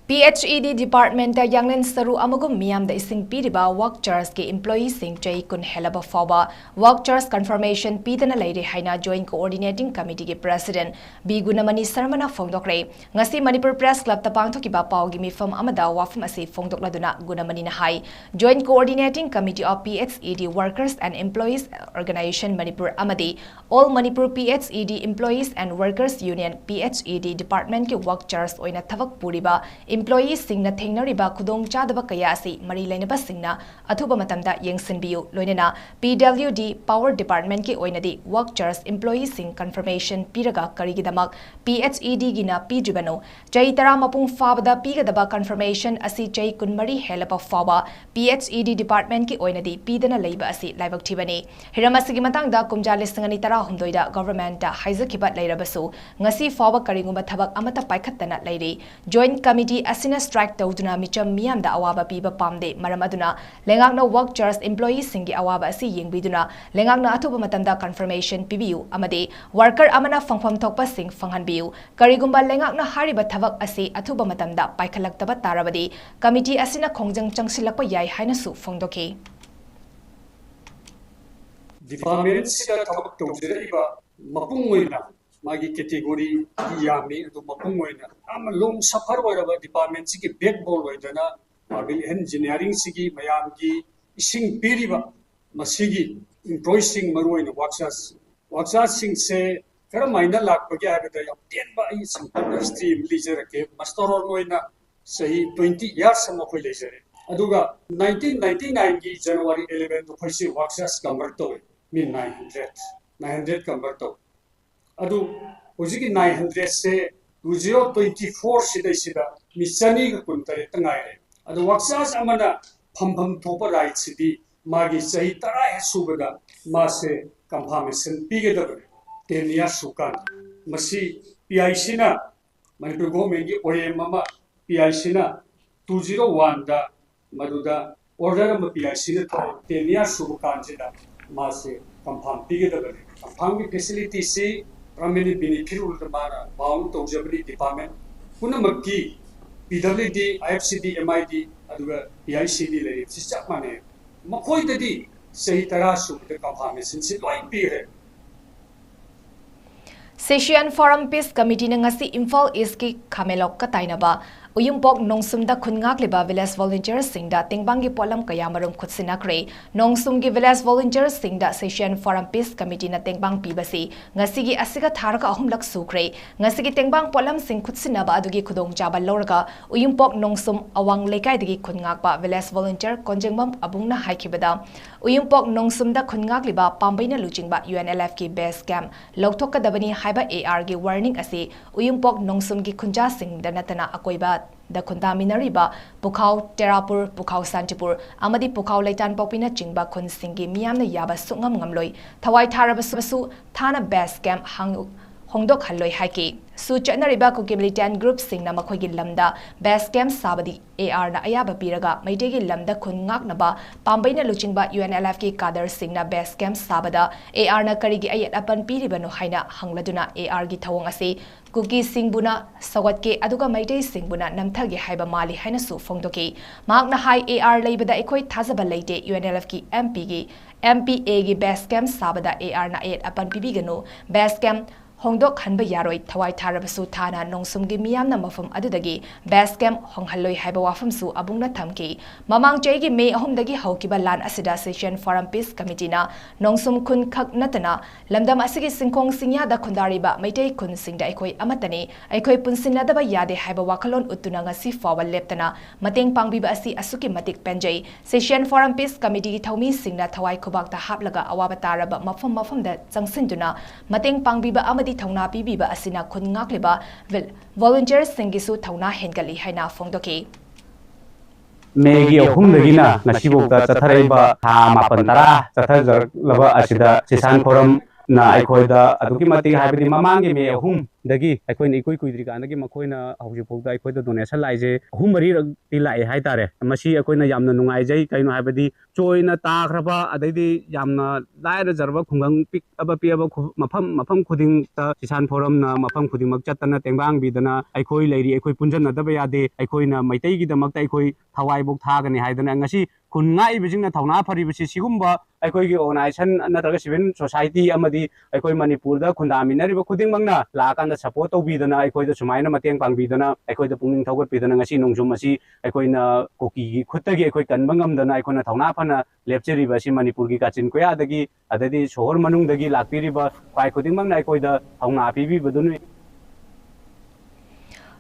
S1: PHED Department da Yanglen Saru Amagum Miam da Ising Piriba Work Chairs ke employees sing 𝐂𝐶𝐿𝐴 Fawa Work Chairs confirmation Pidana Lady Haina Joint Coordinating Committee ke President B Gunamani Sarmana Fongdokre ngasi Manipur Press Club ta pangthokiba pawgi mifam amada wafam ase fongdokladuna Gunamani na hai Joint Coordinating Committee of PHED Workers and Employees Organization Manipur amadi All Manipur PHED Employees and Workers Union PHED Department ke Work Chairs oina thavak puriba employees-singna thengnariba khudongchadaba kaya asi mari lainabasingna athuba matamda yengsinbiu loinena PWD Power Department ki oinadi work charge employees-sing confirmation piraga karigidamak PHED gina pidribano chai tara mapung fabada pigadaba confirmation asi chai kunmari helapa fawa PHED department ki oinadi pidana leiba asi laibak thibani hiramasigi matangda kumja lisingani tara humdoida government da haizakiba leirabasu ngasi fawa karingumba thabak amata paikhattana leiri joint committee asina strike tawduna micham miyamda awaba piba pamde maram aduna lengakna work charge employees singi awaba asi yengbiduna lengakna athuba matamda confirmation pibiu amade worker amana fangpham thokpa sing fanghanbiu karigumba lengakna hariba thabak asi athuba matamda paikhalak tarabadi committee asina khongjang changsilakpa yai hainasu phongdoki
S7: department sida thabak tawjiraiba mapungoina magi category yami adu mapungoina am long safar waraba department sigi backbone oidana civil engineering sigi mayamgi ising piriba masigi employees sing maruina worksas sing se kara maina lakpagi habida yaptenba I sampana stream leisure ke master oina sahi 20 years sama khoi leisure aduga 1999 gi January 11 to khoisi worksas convert to min 900 convert to adu hojiki 900 se 2024 sida misani ga kuntare tangai adu worksas amana pham thopa right sidi magi sahi tara subada mase confirmation pigeda 10 years sukan masi PIC na Manipur government gi OM mama PIC na 201 da maduda order ma PIC na 10 years sukan sida mase confirm pigeda confirm facility se Ramini benefit ultamana bound to Jabri department Punamaki PWD IFCD MID aduga PICD lay sistak mane makoi dadi sahi tarasu the confirmation si loin pire
S1: Session Forum Peace Committee na ngasi Imphal East ki Khamelok ka tainaba Uyumpok nongsumda khungak liba village volunteers singda tingbangi polam kaya marum khutsinakre nongsumgi village volunteers singda Session Forum Peace Committee na tingbang pibasi ngasigi asiga tharaka ahumlak sukre ngasigi tingbang polam sing khutsinaba adugi khudong jaba lorga Uyumpok nongsum awang lekai digi khungak ba village volunteer konjengbam abungna haikibada Uyumpok nongsumda khungak liba pambaina luchingba UNLF ki base camp lokthokadabani haiba AR gi warning ase Uyumpok nongsumgi khunja singda natana akoiba da Kundaminariba, Pukhao, Terapur, Pukhao Santipur, Amadi Pukhao Laitan Popina Chingba Kun Singi Miam Yaba Sungam Ngamloi, Tawai Tarabasu, Thana Base Camp Hongdok Haloi Haiki. Su Chatnariba Kukibilitan Group Singna Makogi Lamda, Base Camp Sabadi, AR na Ayaba Piraga, Maitegi Lamda Kungak Naba, Pambaina Luchingba UNLF ki Kader Singna Base Camp Sabada, AR na Karigi Ayat Apan Piribano Haina, Hangladuna, AR gi Tawang Ase, Kuki Singbuna, Sawatke, Aduga Maitei Singbuna, Namtagi Haiba Mali Hainasu Fongdoki, Magna Hai AR Labada Ekoi Tazaba Late, UNLF ki MPA gi Base Camp Sabada, AR na Ayat Apan Pibigano, Base Camp Hongdok Hanba Yaroi, Tawai Tarabasu Thana, Nongsumgi Miyamna Mafum Adudagi, Base Camp Honghaloi Haiba Wafamsu Abungna Thamki, Mamang Jaygi May Ahumdagi Haukiba Lan Asida Session Forum Peace Committee na, Nongsum Kun Kak Natana, Lamdam Asigi Singkong Singya da Kundariba, Maitei Kun Singda Ekoi Amatani, Ekoi Punsinadaba Yade Haiba Wakalon Utunanga Si Fawa Leptana, Mating Pangbiba Asi Asuki Matik Penjay, Session Forum Peace Committee Thaumi Singna Tawai Kubakta Haplaga Awabataraba Mafam da Changsinduna, Mating Pangbiba Amadi Thauna Pibiba Asina Khungak liba volunteers singisu Thauna Hengali Haina Fongdoki
S8: Megi ahumdagina ngasibokta chatharaiba tha mapan tara chatharlaba asida Session Forum na aikhoida aduki mati haibidi mamangi me ahum dagi aikoina ikoi kuidri kanagi makoina hawjipokta aikoida donation laije ahum mari ti lai hai tare masi aikoina yamna nungai jai kaino haibidi choina takraba adaidi yamna laira jarba khungang pik aba piaba mafam khuding ta Session Forum na mafam khuding mak chatana tengbang bidana aikoi leiri aikoi punjana daba yade aikoina maitai gi damakta aikoi thawai bok thagani haidana ngasi khungai bijingna thawna pharibasi sigumba aikoi gi organization natraga civil society amadi aikoi Manipur da khundaminariba khuding mangna laakanda support tawbidana aikoi da sumaina mateng pangbidana aikoi da pungning thawgat bidana ngasi nongjum asi aikoi na koki gi khutagi aikoi kanba ngamdana aikoi na thawna phana lepcheriba si Manipur gi 𝐶𝐤𝐸 dagi adadi sohor manung dagi lakpiriba kwai khuding mangna aikoi da thawna pibi badunu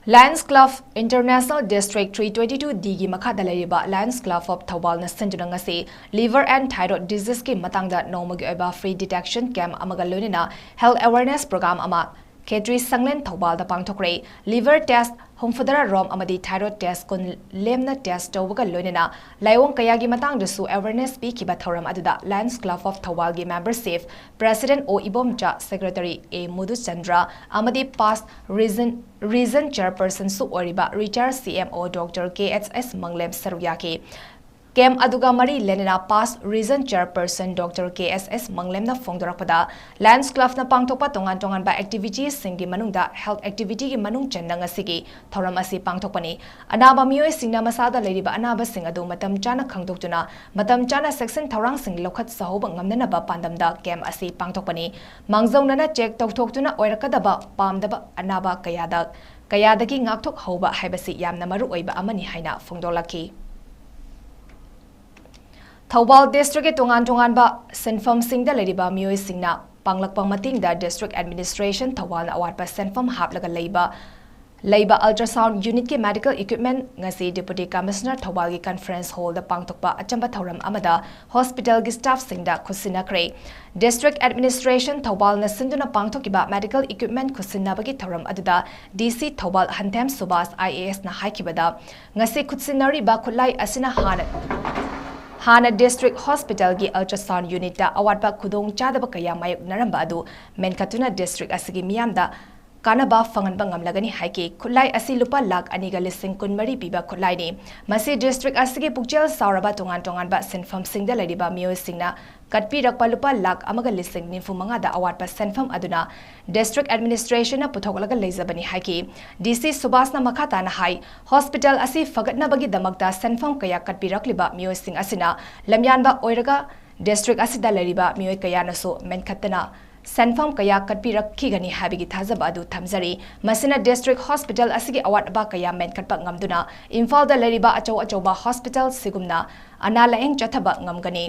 S1: Lions Club International District 322D gi makhada lariba Lions Club of Thawal na senjuna ngasi liver and thyroid disease ki matangda nomagi oiba free detection camp amaga loinina health awareness program ama 𝐶𝐢𝐯 Thawal da pangthokre liver test homfadara rom amadi thyroid test kon lemna test tawga loinina laiwong kaya gi matang dasu awareness pi kiba thoram aduda Lions Club of Thawal gi membership president 𝐂𝐸𝐵𝐵 Secretary A Mudhuchandra amadi past reason chairperson su oriba retired CMO Dr. 𝐂𝐻𝐸𝐻 saruyaki Kem aduga mari lenina past reason chairperson Dr. 𝐂𝐻𝐸𝐻 na fongdorakpada Lions Club na pangtokpa tongan ba activities singi manungda health activity gi manung chendang asigi thoram asi pangtokpani anaba mioi singna masada leiriba anaba sing adu matam chana khangdoktuna matam chana section thorang sing lokhat sahoba ngamnana ba pandamda kem asi pangtokpani mangzaunana check toktoktuna oirakadaba pamdaba anaba kayadagi ngakthok hoba haibasi yamna maru oiba amani haina fongdolaki Thawal District tongan ba senfam singda leriba mioi singna panglakpang matingda District Administration Thawal na award pa senfam haplaga leiba ultrasound unit ki medical equipment ngasi Deputy Commissioner Thawal gi conference hall da pangtokpa achamba thoram amada hospital gi staff singda khusina kre District Administration Thawal na sinduna pangthokiba medical equipment khusina bagi thoram aduda DC Thawal Hantem Subas IAS na haikibada ngasi khutsinari ba khulai asina Hana District Hospital gi ultrasound unit da award pa khudong chadaba kaya mayuk naramba adu menkatuna district asigi miyamda kanaba fangan bangam lagani haike khulai asi lupa lakh aniga lising kunmari piba khulai ni masi district asigi pukchel sauraba tongan ba senfam singda ladiba mio singna katpi rakpa lupa lakh amaga lising nifu manga da award pa senfam aduna district administration na puthok laga leizabani haike DC Subas na makhata na hai hospital asi fagatna bagi damakta senfam kaya katpi rakliba mio sing asina lamyan ba oiraga district asida lariba mio kaya na so menkatana senfam kaya katpi rakhigani habigi thazab adu thamjari masina district hospital asigi award ba kaya menkatpa ngamduna Imphal da lariba achauba hospital sigumna analaeng chathaba ngamgani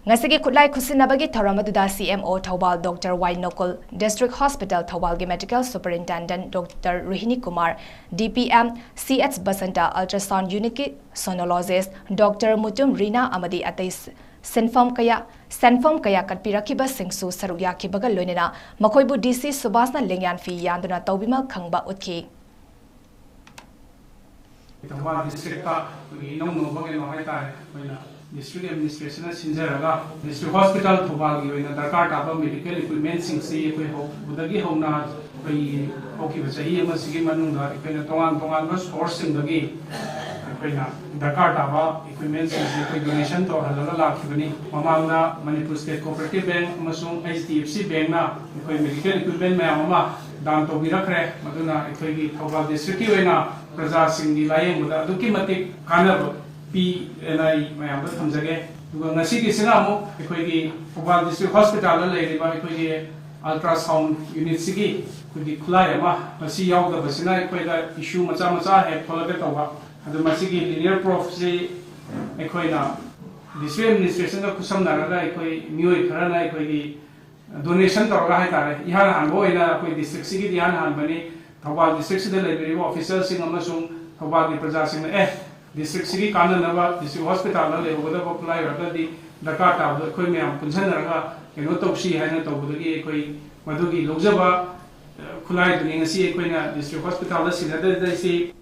S1: ngasigi khulai khusinabagi thoramadda CMO Thawal Dr. Y Nokul District Hospital Thawal gi Medical Superintendent Dr. Rohini Kumar DPM CH Basanta Ultrasound Unit ki Sonologist Dr. Mutum Rina amadi atais senfam kaya katpirakiba singsu sarugya kibaga loinena makoibu DC Subas na lengyan fi yanduna tawbima khangba utki
S9: Thawal district ka no bage no hai ta hoina district administration na sinjaraga district hospital Thawal gi hoina darkar ta medical equipment sing si koi ho budagi hona koi hoki bachahi ama sigi manunga koi tongan ba source sing dagi koina darkar ta equipment sing si koi donation to halaga lakhibani mamangna Manipur State Cooperative Bank amasung hdfc bank na koi medical equipment mayam ama dan to birakre maduna koi gi Thawal district ki hoina praja sing gi layeng muda duki matik kanab pi nai mayam ba thamjage duga ngasi gi sina mo koi gi Thawal district hospital la leiriba koi gi ultrasound unit sigi koi gi khulai ama masi yawda basina koi da issue macha he pholaga tawa adu masigi linear prof si ekoina district administration da kusam naraga ekoi mioi kharana ekoi gi donation tawga hai tare ihan hanbo ina koi district sigi dihan han bani Thawal district sida library officers sing amasung Thawal gi praja sing district sigi kana naba district hospital la le boda ko apply raga di daka ta do koi me am punjan raga eno topsi haina to bodagi ekoi madugi logjaba khulai duni ngasi ekoina district hospital la sida da si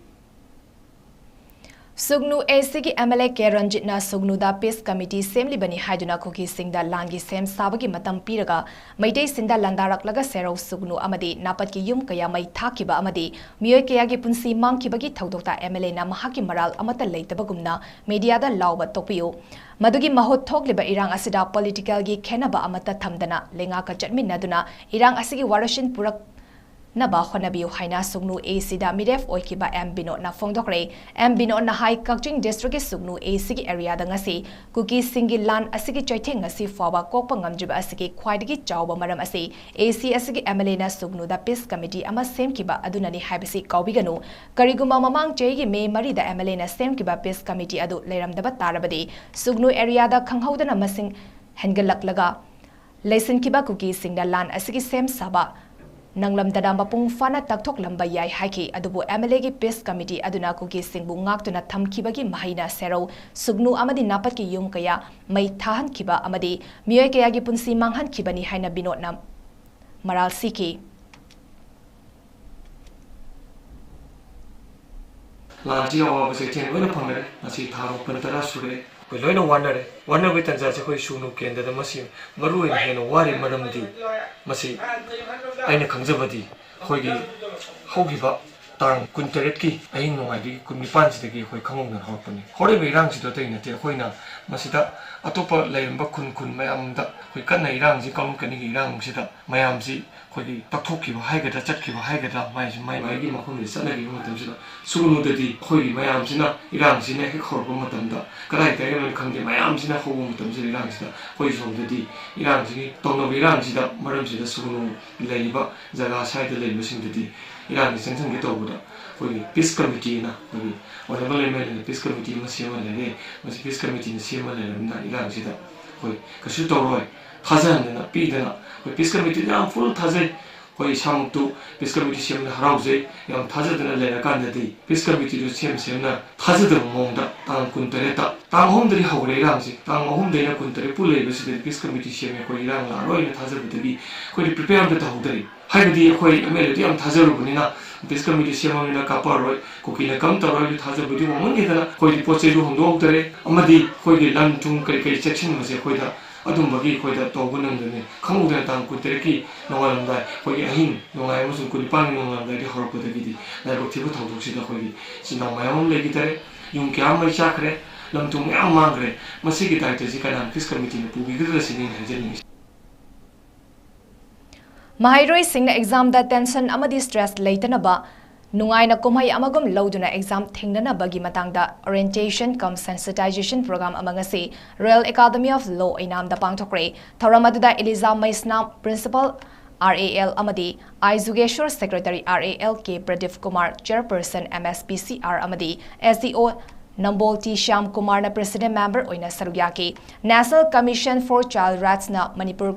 S1: Sugnu ACG MLA ke Ranjitna Sugnu da Peace Committee Semli bani haiduna Koki Singda Langi Sem Sabagi Matam Piraga Maitei Sinda Landarak Laga Serau Sugnu Amadi Napat ki Yum Kaya Mai Thakiba Amadi Miyoi Kaya gi Punsi Mangkibagi Thaudokta MLA na Mahaki Maral Amata Leitabagumna Media da Lauba Topiyo Madugi Mahot Thokliba Irang Asida Political gi Khenaba Amata Thamdana Lenga ka Chatminaduna Irang Asigi Warashin Purak Naba Honabiu Haina Sugnu AC da Midef Oikiba M Bino na Fongdokre M Bino na Hai Kakching District Sugnu AC ki area da ngasi Kuki Singi Lan asigi choitheng ngasi fawa kokpa ngamjiba asigi khwaidagi chawba maram asi AC asigi MLA na Sugnu da Peace Committee ama sem kiba adunani haibasi kaubiganu kariguma mamang chegi me mari da MLA na sem kiba Peace Committee adu leiramdaba tarabadi Sugnu area da khanghaudana masing hengalaklaga Leisin kiba Kuki Singda Lan asigi sem saba nanglamdana mapung fana takthok lamba yai haiki adubu MLA gi Peace Committee aduna kuki singbu ngaktuna thamkibagi mahina sero sugnu amadi napat ki yum kaya mai thahan kiba amadi miyoi kaya gi punsi manghan kibani haina binotna maral siki
S10: Lanji awa base tiang wena pangare masih tharo pentara sure ko loina wanare we tanja se koi sunu kenda da masih maru en heno wari madam di masih aina khangjabadi khoi gi hogiba tang kuntaret ki ain nongai di kunnipan sidagi khoi khangong na hawpani hore be rang si do teina te khoina masida atopa leimba kun mayam da khoi kan nei rang ji kaum kan gi rang sida mayam ji khoi takthok ki hai ga da chat ki hai ga da mai gi makhum ni sana gi matam sida sunu da di khoi mayam sina irang sina he khor ba matam da karai ta ga khangde mayam sina ho matam sida irang sida khoi som da di irang ji tongno irang sida maram sida sunu leiba jaga sai da leiba sing da di irang ni sengsang ge to buda khoi Peace Committee na khoi honorable MLA Peace Committee ma sema le masi Peace Committee ni sema le na irang sida khoi kasu to roi thajan na pi da khoi Peace Committee na full thajai khoi samtu Peace Committee sem na harauze yam thajadna le na kan di Peace Committee ru sem na thajadra mongda tang kuntare ta tang hom dri hawre rang si tang hom de na kuntare pulei be si Peace Committee sem khoi rang la roi na thajabudagi khoi prepare da hawdari haibadi khoi MLA di am thajaru bunina Peace Committee sem na kaparoi kokina kam taroi thajabudi mongni da khoi poche ru hongdo tare amadi khoi gi lan tung kai section ma se khoi da adum bagi khoi da to bunang ne khangudana tang kuntare ki nongalam da khoi ahin nongai musun kulipan nongalam da di horko da gidi da ro tibu thawdu si da khoi sina mayam le gi tare yung kya mai chakre lam tung am mangre masi gi dai te si kana Peace Committee ne pubi gi da sinin hajani
S1: Mahairoi singna exam da tension amadi stress leitanaba nungaina kumhai amagum lauduna exam thingnana bagi matangda orientation cum sensitization program amangasi Royal Academy of Law inam da pangthokre thoramadda Eliza Maisna principal RAL amadi 𝐼 secretary RAL K Pradeep Kumar chairperson MSPCR amadi SDO Nambol T Shyam Kumar na president member oina sarugyaki National Commission for Child Rights na Manipur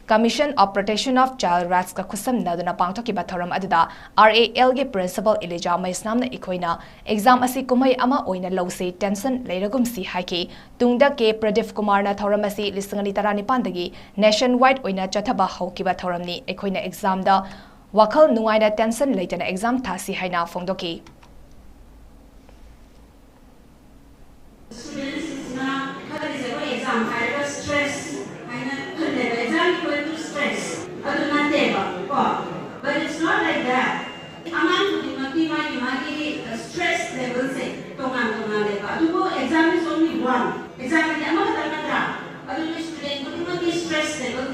S1: Commission of Protection of Child Rights ka khusam naduna pangthoki bathoram aduda RAL ge principal Eliza Maisnam na ikoina exam asi kumai ama oina lose tension leiragum si haiki tungda K Pradeep Kumar na thoram asi lisangani tarani pandagi nationwide oina chathaba hauki bathoram ni ikoina exam da wakhal nungaina tension leitana exam thasi haina phongdoki
S11: Students na kada is exam higher stress but it's not like that. Among the stress level say exam is only one. Exam is the student stress level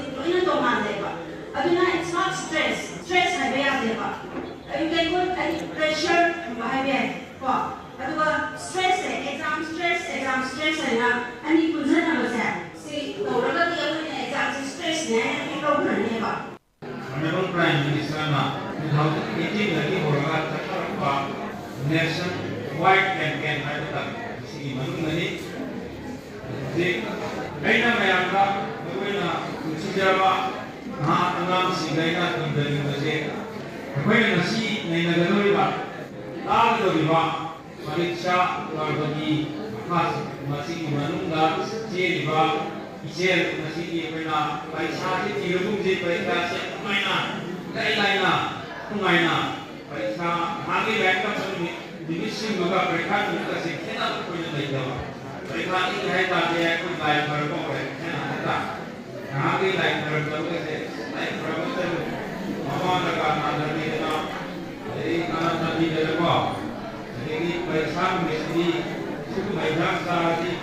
S11: it's not stress. Stress you can put pressure stress exam stress and you put see exam stress
S6: Honorable Prime Minister na 2018 lagi hormat nationwide campaign ada si manung nani je kaina mayamda koina kuchijaba ha angam si kaina tundari base koina si naina galoi ba ta do ba pariksha warbagi khas masi manung da je ba ijel masi koina paisa ji tirugum je paisa se koina laina koina paisa hagi backup suni division moga paisa kita se kena koina laina paisa ini hai ta je koi lain par ko kena ta hagi lain par ko se lain par ko se mama daga na dani na ei kana nabi de ko ini paisa mesti suku maida sa ji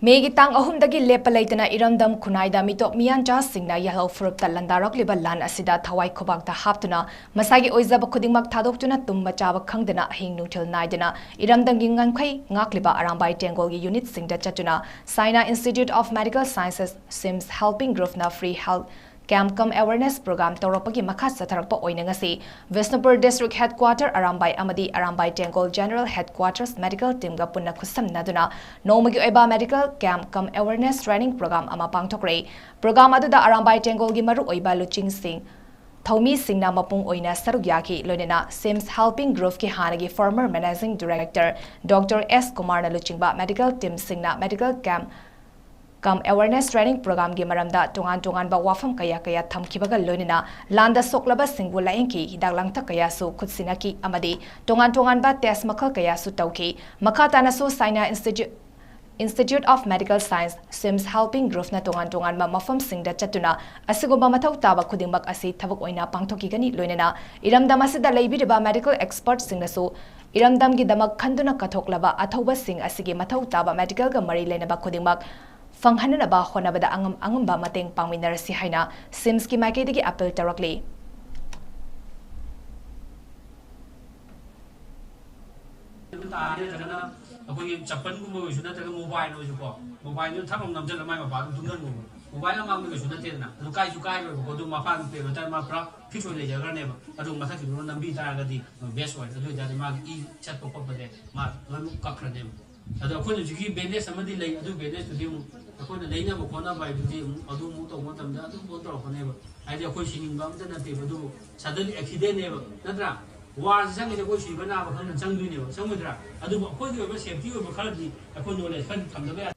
S1: Megi tang ahumdagi lepalaitana iramdam kunaida mitok miyan cha singna yahau furup talandarok liba lan asida thawai khobak ta haptuna masagi oizaba khudingmak thadokjuna tumma chaba khangdana hing nuthil naidana iramdangi ngankhai ngakliba arambai tengol gi unit singda chatuna Saina Institute of Medical Sciences SIMS helping group na free health Camp Come Awareness Program Tauropagi Makha Satharakpa Oinangasi, Vishnupur District Headquarter Arambai Amadi Arambai Tengol General Headquarters Medical Team Gapuna Kusam Naduna, Nomagi Eba Medical Camp Come Awareness Training Program Amapang Tokre, Program Aduda Arambai Tengol Gimaru Oiba Luching Singh. Thomi Singna Mapung Oina Sarugyaki Lonena 𝐍𝐶𝐻𝐕 Group Hanagi former Managing Director Dr. S. Kumarna Luchingba Medical Team Singna Medical Camp Come Awareness Training Program gi maramda tongan ba wafam kaya thamkibaga loinina landa soklaba singbu lainki hidak langta kaya su khutsinaki amadi tongan ba test makal kaya su tauki makatana su Saina Institute of Medical Science 𝐍𝐶𝐻𝐕 Group na tongan ba mafam singda chatuna asigumba mathau taba khudingbak asi thabak oina pangthokigani loinena iramdam asida leibiriba medical experts singnasu iramdam gi damak khanduna kathoklaba athoba sing asigi mathau taba medical ga mari lenaba khudingbak Fanghanaba Honabada Angamba Mateng Pangminarasi Haina, 𝐶𝐻𝐕 Maikidigi appeal directly.
S12: Ada aku juga business sama di lain, ada business tu dia aku nak lainnya bukan apa itu dia, ada mu tahu macam dah, ada mu tahu apa ni, ada aku sini bang tu nanti ada sudden accident ni, nanti war sang itu aku sih benar apa kan sang dunia, sang muda, ada aku tu apa safety apa kalau di aku knowledge kan kami dah.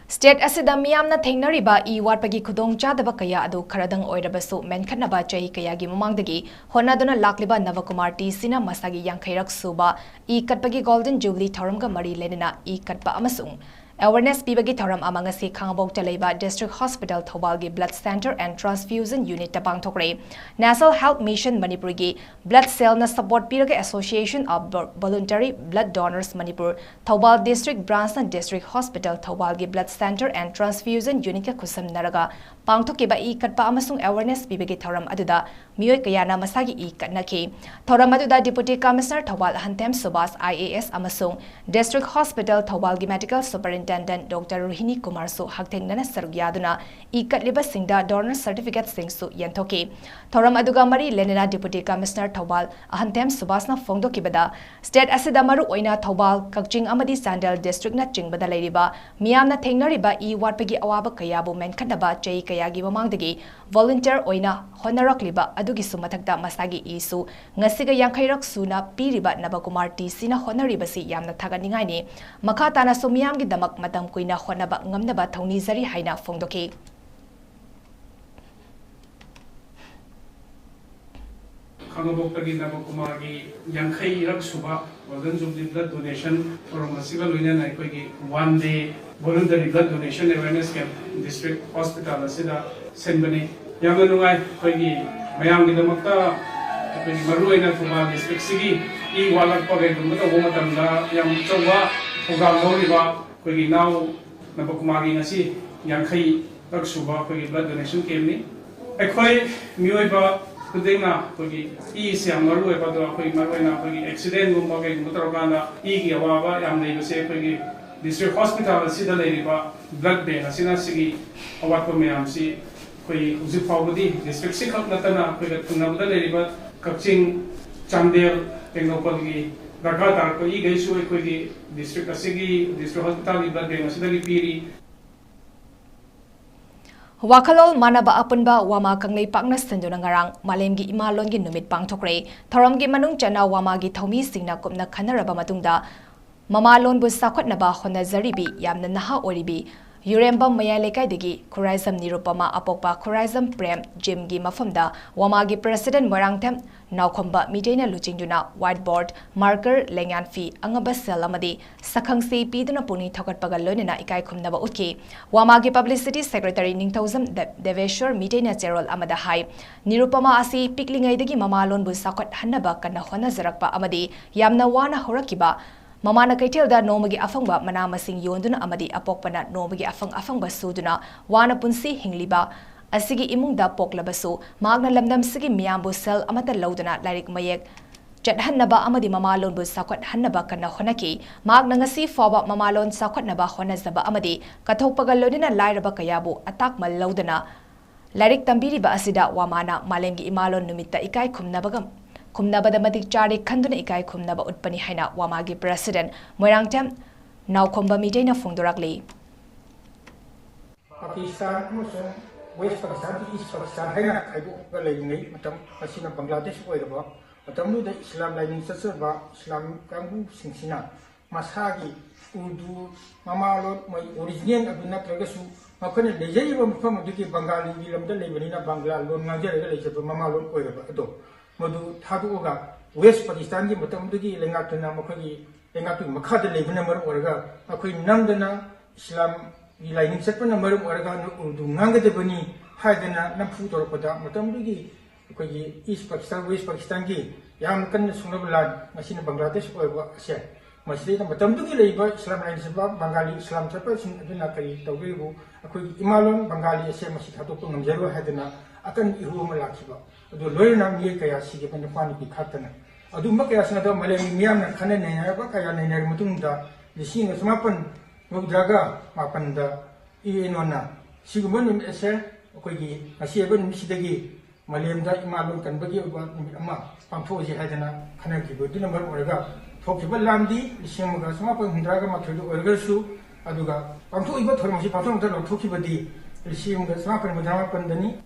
S1: State asida miyamna thengnariba watpagi khudong chadaba kaya adu kharadang oirabasu menkhanaba chahi kayagi mamangdagi honaduna lakliba Navakumar T sina masagi yankairak suba katpagi Golden Jubilee Thoramga mari lenina katpa amasung Awareness pibagi thoram amangasi khangabok talaiba District Hospital Thobalgi Blood Center and Transfusion Unit tabang thokre National Health Mission Manipurgi Blood Cell na support piraga Association of Voluntary Blood Donors Manipur Thobal District Branch na District Hospital Thobalgi Blood Center and Transfusion Unit ka kusam naraga pangthokiba katpa amasung awareness pibagi thoram aduda miyoy kayana masagi katnaki thoram aduda Deputy Commissioner Thobal Hantem Subas IAS amasung District Hospital Thobalgi Medical Superintendent Dr. Rohini Kumar su hakthengnana sarugyaduna katliba singda donor certificate singsu yantoki thoram aduga mari lenena Deputy Commissioner Thobal Hantem Subasna phongdokibada state asida maru oina Thobal Kakching amadi Sandal District na chingbada leiriba miyamna thengnariba watpagi awaba kayabu menkhanaba chei kayagi mamangdagi volunteer oina honarakliba adugi sumathakda masagi isu ngasiga yankairak suna piriba Navakumar T sina honaribasi yamna thaganingai ni makhatana sumiyamgi damak matam kuina honaba ngamnaba thongni zari haina phongdoki
S9: Khangabokagi Navakumargi yankairak suba Golden Jubilee Blood Donation from Masiga Luina Naikogi 1 day voluntary blood donation awareness camp District Hospital asida senbani yamna nungai koigi mayam gi damakta koigi maruina Thobal district sigi walak page dumata woma tamda yam chowa program loriba koigi now Navakumari ngasi yankhai rak suba koigi blood donation camp ni ekhoi miyoiba kudengna koigi siam maruiba do koigi maruina koigi accident gumba ge mutarogana gi awaba yam leibase koigi District Hospital asida leiriba blood bank asina sigi awatpa mayam si koi uzi fawdi district sikhak natana koi tunabda leiriba Kakching Chandel Technopolgi Gargatar ko 𝐸𝐸 koi gi district asigi District Hospital blood bank asida gi piri
S1: Wakalol manaba apunba wama kanglei pakna senduna ngarang malemgi imalongi numit pangthokre thoramgi manung chana wamagi thomi singna kupna khanaraba matungda Mamalon bu sakhotnaba honazaribi yamna naha oribi Yuremba Mayalekai Kurizam Nirupama Apokpa Kurizam Prem Jimgi Mafamda Wamagi President Marangtem Naukomba Midena Luchingduna Whiteboard Marker Lengan Fi Angaba Selamadi Sakhangsi Piduna Puni Thokat Pagalonina Ikai Kumnaba Utki Wamagi Publicity Secretary Ningtozam Deveshwar Midena Gerald Amada Hai Nirupama Asi Piklingaidagi Mamalon bu Sakot Hanaba Kana Honazarakpa Amadi Yamna Wana Horakiba Mamana Kaitilda nomagi afangba manamasing yonduna amadi apokpana nomagi afangba suduna wana punsi hingliba asigi imungda poklabasu magna lamdam sigi miyambu sel amata lauduna larik mayek ꯆꯠꯍꯟꯅꯕ ꯑꯃꯗꯤ ꯃꯃꯥꯂꯣꯟꯕꯨ ꯆꯥꯎꯈꯠꯍꯟꯅꯕ ꯀꯟꯅ ꯍꯣꯠꯅꯈꯤ ꯃꯍꯥꯛꯅ ꯉꯁꯤ ꯐꯥꯎꯕ ꯃꯃꯥꯂꯣꯟ ꯆꯥꯎꯈꯠꯅꯕ ꯍꯣꯠꯅꯖꯕ ꯑꯃꯗꯤ ꯀꯠꯊꯣꯛꯄꯒ ꯂꯣꯏꯅꯅ ꯂꯥꯏꯔꯕ ꯀꯌꯥꯕꯨ ꯑꯇꯥꯛꯃꯜ ꯂꯧꯗꯅ ꯂꯥꯏꯔꯤꯛ ꯇꯝꯕꯤꯔꯤꯕ ꯑꯁꯤꯗ ꯋꯥꯃꯥꯅ ꯃꯥꯂꯦꯝꯒꯤ ꯏꯃꯥꯂꯣꯟ ꯅꯨꯃꯤꯠꯇ ꯏꯀꯥꯏ ꯈꯨꯝꯅꯕꯗ ꯃꯇꯤꯛ ꯆꯥꯔꯦ ꯈꯟꯗꯨꯅ ꯏꯀꯥꯏ ꯈꯨꯝꯅꯕ ꯎꯠꯄꯅꯤ ꯍꯥꯏꯅ ꯋꯥꯃꯥꯒꯤ ꯄ꯭ꯔꯦꯁꯤꯗꯦꯟꯠ ꯃꯣꯏꯔꯥꯡꯊꯦꯝ ꯅꯥꯎꯈꯣꯝꯕ ꯃꯤꯇꯩꯅ ꯐꯣꯡꯗꯣꯔꯛꯂꯤ
S13: Pakistan amasung West Pakistan East Pakistan haina khaidoka leingei matam asina Bangladesh oiraba matamluda Islam laining sasaba Islam kangbu singsina masagi Urdu mamalon mai original aduna tragasu makane lejaiba mafam aduki Bengali gi lamda leibanina Bangla lon ngajaraga leijaba mamalon oiraba ado madu thaduga West Pakistan gi matamdugi lengatuna makhagi lengatu makhada leibana mar oraga akhoi namdana Islam Lining Sepana Marum Oregon Urdu Nangadebani Hadana Napu Torpada Matambugi East Pakistan West Pakistan gi Yam Kan Sunablan Machine Bangladesh or Asia Masjid Matambugi Labor Islam Line Sabab Bengali Islam Separation Adinakari Tawibu Imalon Bengali Asia Masjid Hatopun Zero Hadana Akan Ihu Malakiba the Loyana Mikaya Sigi and the Pani Katana Adumaka Sanado Malay Miam Kanana Bakaya Mutunda the scene was Mapan Mugdraga Mapanda Ienona Siguman Ese Okogi Asiaban Misidagi Malemda Imalun Kanbagi Ama Pamposi Hadana Kanaki Budinamar Orga Fokiba Landi Simaga Samapan Draga Matu Orgasu Aduga Pampo Iba Tormosi Patom Tokibadi Simaga Samapan Madama Pandani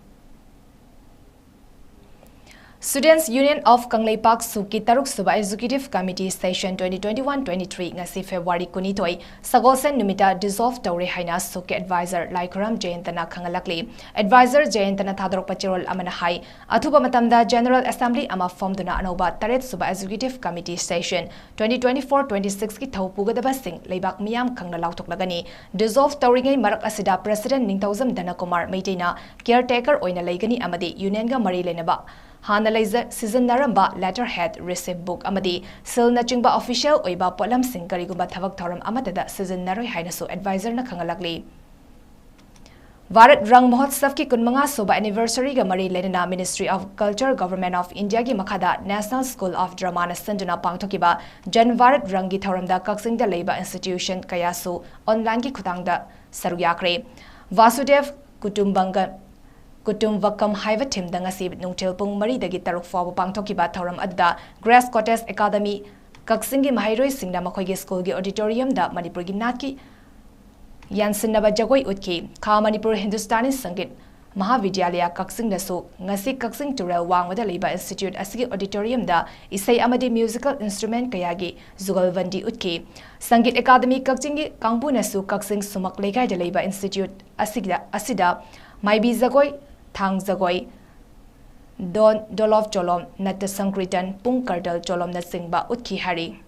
S1: Students Union of Kangleipak Suki Taruk Suba Executive Committee Session 2021-23 ngasi February 12 Sagolsen Numita dissolve Tauri Haina Suki Advisor Laikuram Jayantana Kangalakli Advisor Jayantana Thadrok Pachirol Amana Hai Athuba Matamda General Assembly Ama Formduna Anoba Taret Suba Executive Committee Session 2024-26 ki Thaupugadaba Singh Leibak Miyam Kangna Lautoklagani dissolve Tauringai Marak Asida President Ningtauzam Danakumar Meiteina Caretaker Oina Leigani Amadi Union ga Mari Lenaba Hana Laser Season Naramba Letterhead Receipt Book Amadi Sil Nachingba Official Oiba Polam Singh Karigumba Thavak Thoram Amatada Season Naroi Hainasu Advisor na Kangalakli Bharat Rang Mahotsav ki Kunmanga Soba Anniversary ga Mari Lenina Ministry of Culture Government of India gi Makhada National School of Drama na Sanduna Pangthokiba Jan Bharat Rang gi Thoramda Kaksingda Leiba Institution Kayasu online gi Khutangda Saruyakre Vasudev Kutumbakam Haiva Tim Dangasi Nungtil Pung Mari the Gitaruk for Pangtokiba Thoram Adda Grass Cottage Academy Kaksingi Mahiroi Singda Makogi School gi Auditorium da Manipur gi Natki Yansinaba Jagoi Utki Ka Manipur Hindustani Sangit Mahavidyalaya Kaksing Nasu Ngasi Kaksing Turel Wang with the Labor Institute Asigi Auditorium da Isai Amadi Musical Instrument Kayagi Zugalvandi Utki Sangit Academy Kaksingi Kangbu Nasu Kaksing Sumak Legai the Labor Institute Asida Maibi Zagoi Thang Zagoi Don Dolov Cholom Natta Sankritan Pung Kardal Cholom na Singba Utki Hari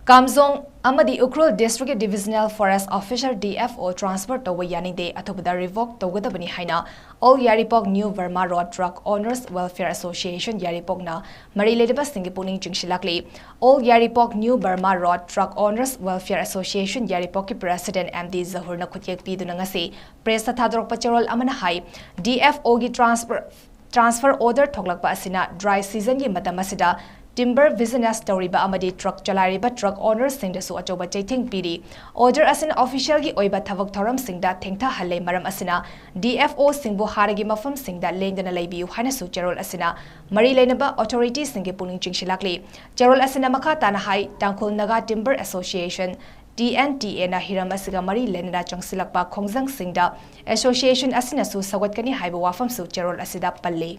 S1: Kamzong Amadi Ukrul District Divisional Forest Officer DFO transfer to Yanide Atobada revoke to Gudabani Haina All Yaripok New Burma Road Truck Owners Welfare Association Yaripok na Marileba Singipuning Jingshilakli All Yaripok New Burma Road Truck Owners Welfare Association Yaripok President MD Zahurna Khutyek Pidunangasi Press Thadrok Pachirol Amanahai DFO gi transfer order Thoklakpa Asina dry season gi Matamasida Timber business Toriba Amadi truck Jalariba truck owners Singda Su Achoba Chaiting Piri. Order as an official gi Oiba Thavak Thoram Singda Tengta Hale Maram Asina DFO Singbu Haragi Mafam Singda Lengdana Laibiu Hanasu Cherol Asina Mari Lenaba authorities Singi Puning Chingshilakli Cherol Asina Maka Tanahai Tangkul Naga Timber Association TNTA na Hiram Asiga Mari Lenina Changsilakpa Khongjang Singda Association Asina Su Sawatkani Haiba Wafam Su Cherol Asida Palle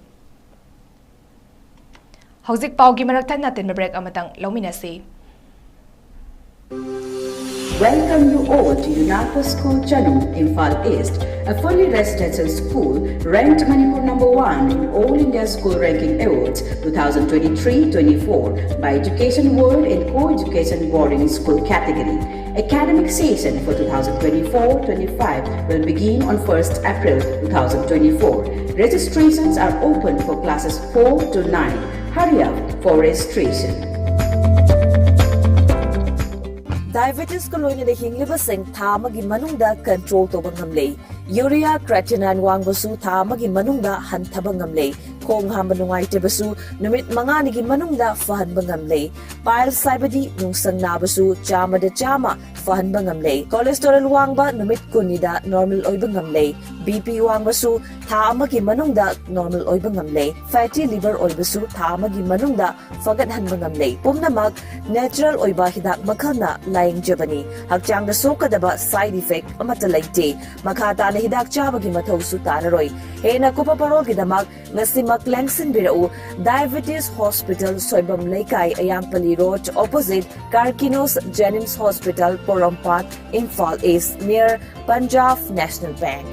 S1: Hauzik Paugi Maraktan natin break amatang lauminasi.
S14: Welcome you all to Unako School Janum, Imphal East, a fully residential school ranked Manipur #1 in All India School Ranking Awards 2023-24 by Education World in Co-Education Boarding School category. academic session for 2024-25 will begin on 1st April 2024. Registrations are open for classes 4 to 9. Hurry up for registration.
S15: Diabetes ko loy na hingliba sing thamagi manungda control to bangamle. Urea creatinine wangbasu thamagi manungda hantaba ngamle. Kong hamba nungai tebasu numit manganigi manungda fahan bangamle. Pile saibadi nungsang nabasu chama de chama fahan bangamle. Cholesterol wangba numit kunida normal oy bangamle. BP wangbasu thamagi manungda normal oy bangamle. Fatty liver oy basu thamagi manungda fagat han bangamle. Pumnamak natural oy ba hidak makhana laing jabani. Hakchang da sokadaba side effect amata laite. Makhata na hidak chabagi mathaw su tanaroy. Hena kupaparol gidamak ngasimak lengsin birau Diabetes Hospital Soibam Laikai Ayampali Road opposite Karkinos Jennings Hospital Porompat Imphal East near Punjab National Bank.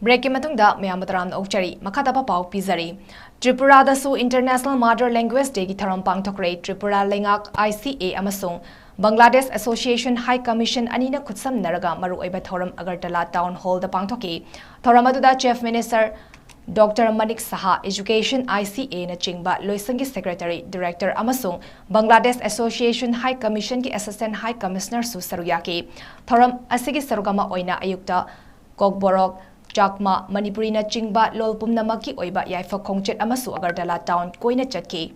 S1: Break matungda mayamataram okchari makatapa pau pizari Tripura da su International Mother Language Day ki tharam pangthokre Tripura lengak ICA amasung Bangladesh Association High Commission anina khutsam naraga maru oiba thoram Agartala Town Hall da pangthoki thoram aduda Chief Minister Dr. Manik Saha Education ICA na chingba Loisangi Secretary Director amasung Bangladesh Association High Commission ki Assistant High Commissioner su saruyaki thoram asigi sarugama oina ayukta Kokborok Chakma Manipuri na chingba lolpum namaki oiba yaifa khongchet amasu Agartala Town koina chatki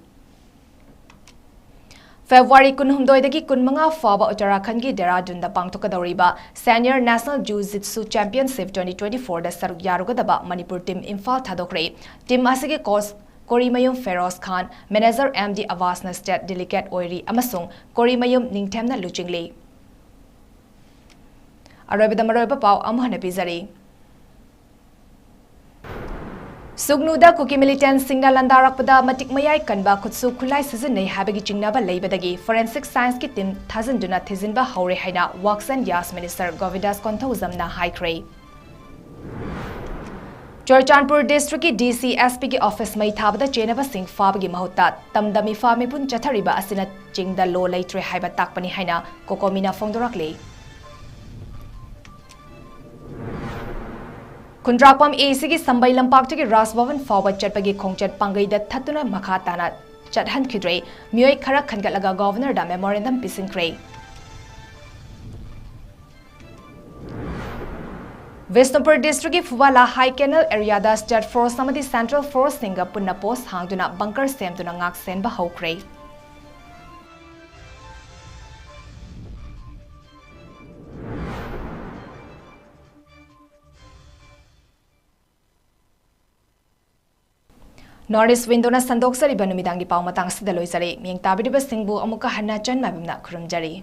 S1: February 19 kunmanga faba Uttarakhand ki Dehradun da pangthokadoriba Senior National Jiu-Jitsu Championship 2024 da saruk yarugadaba Manipur team Imphal thadokre team asige coach Korimayum Feroz Khan Manager MD Avasna State Delegate Oiri amasung Korimayum Ningthemna luchingli Arabida maroiba pau amhana pizari Sugnuda kuki militant singna landarakpada matik mayai kanba khutsu khulai sizinai habagi chingnaba leibadagi forensic science ki team thazinduna thizinba haure haina works and yas minister Govidas Konthauzamna haikre Churchanpur district ki DCSP ki office mai thabada chenaba sing fabagi mahutta tamdami famipun chathariba asina chingda lo leitre haiba takpani haina kokomina fongdorakle Kundrakpam AC ki Sambai Lampak ki Ras Bhavan forward chatpagi khongchat pangai da thatuna makhatana chathan khidre mioi khara khangatlaga governor da memorandum pisinkre Vishnupur district ki Fuwala High Canal area da State Force samadi Central Force singa punna post hangduna bunker semduna ngak senba hokre Norris Windona Sandok Sari Banumidang di Pau Matang Sidaloy Sari, Ming Tabidi Basingbu Amuka Hana Chan Mabimna Kurumjari.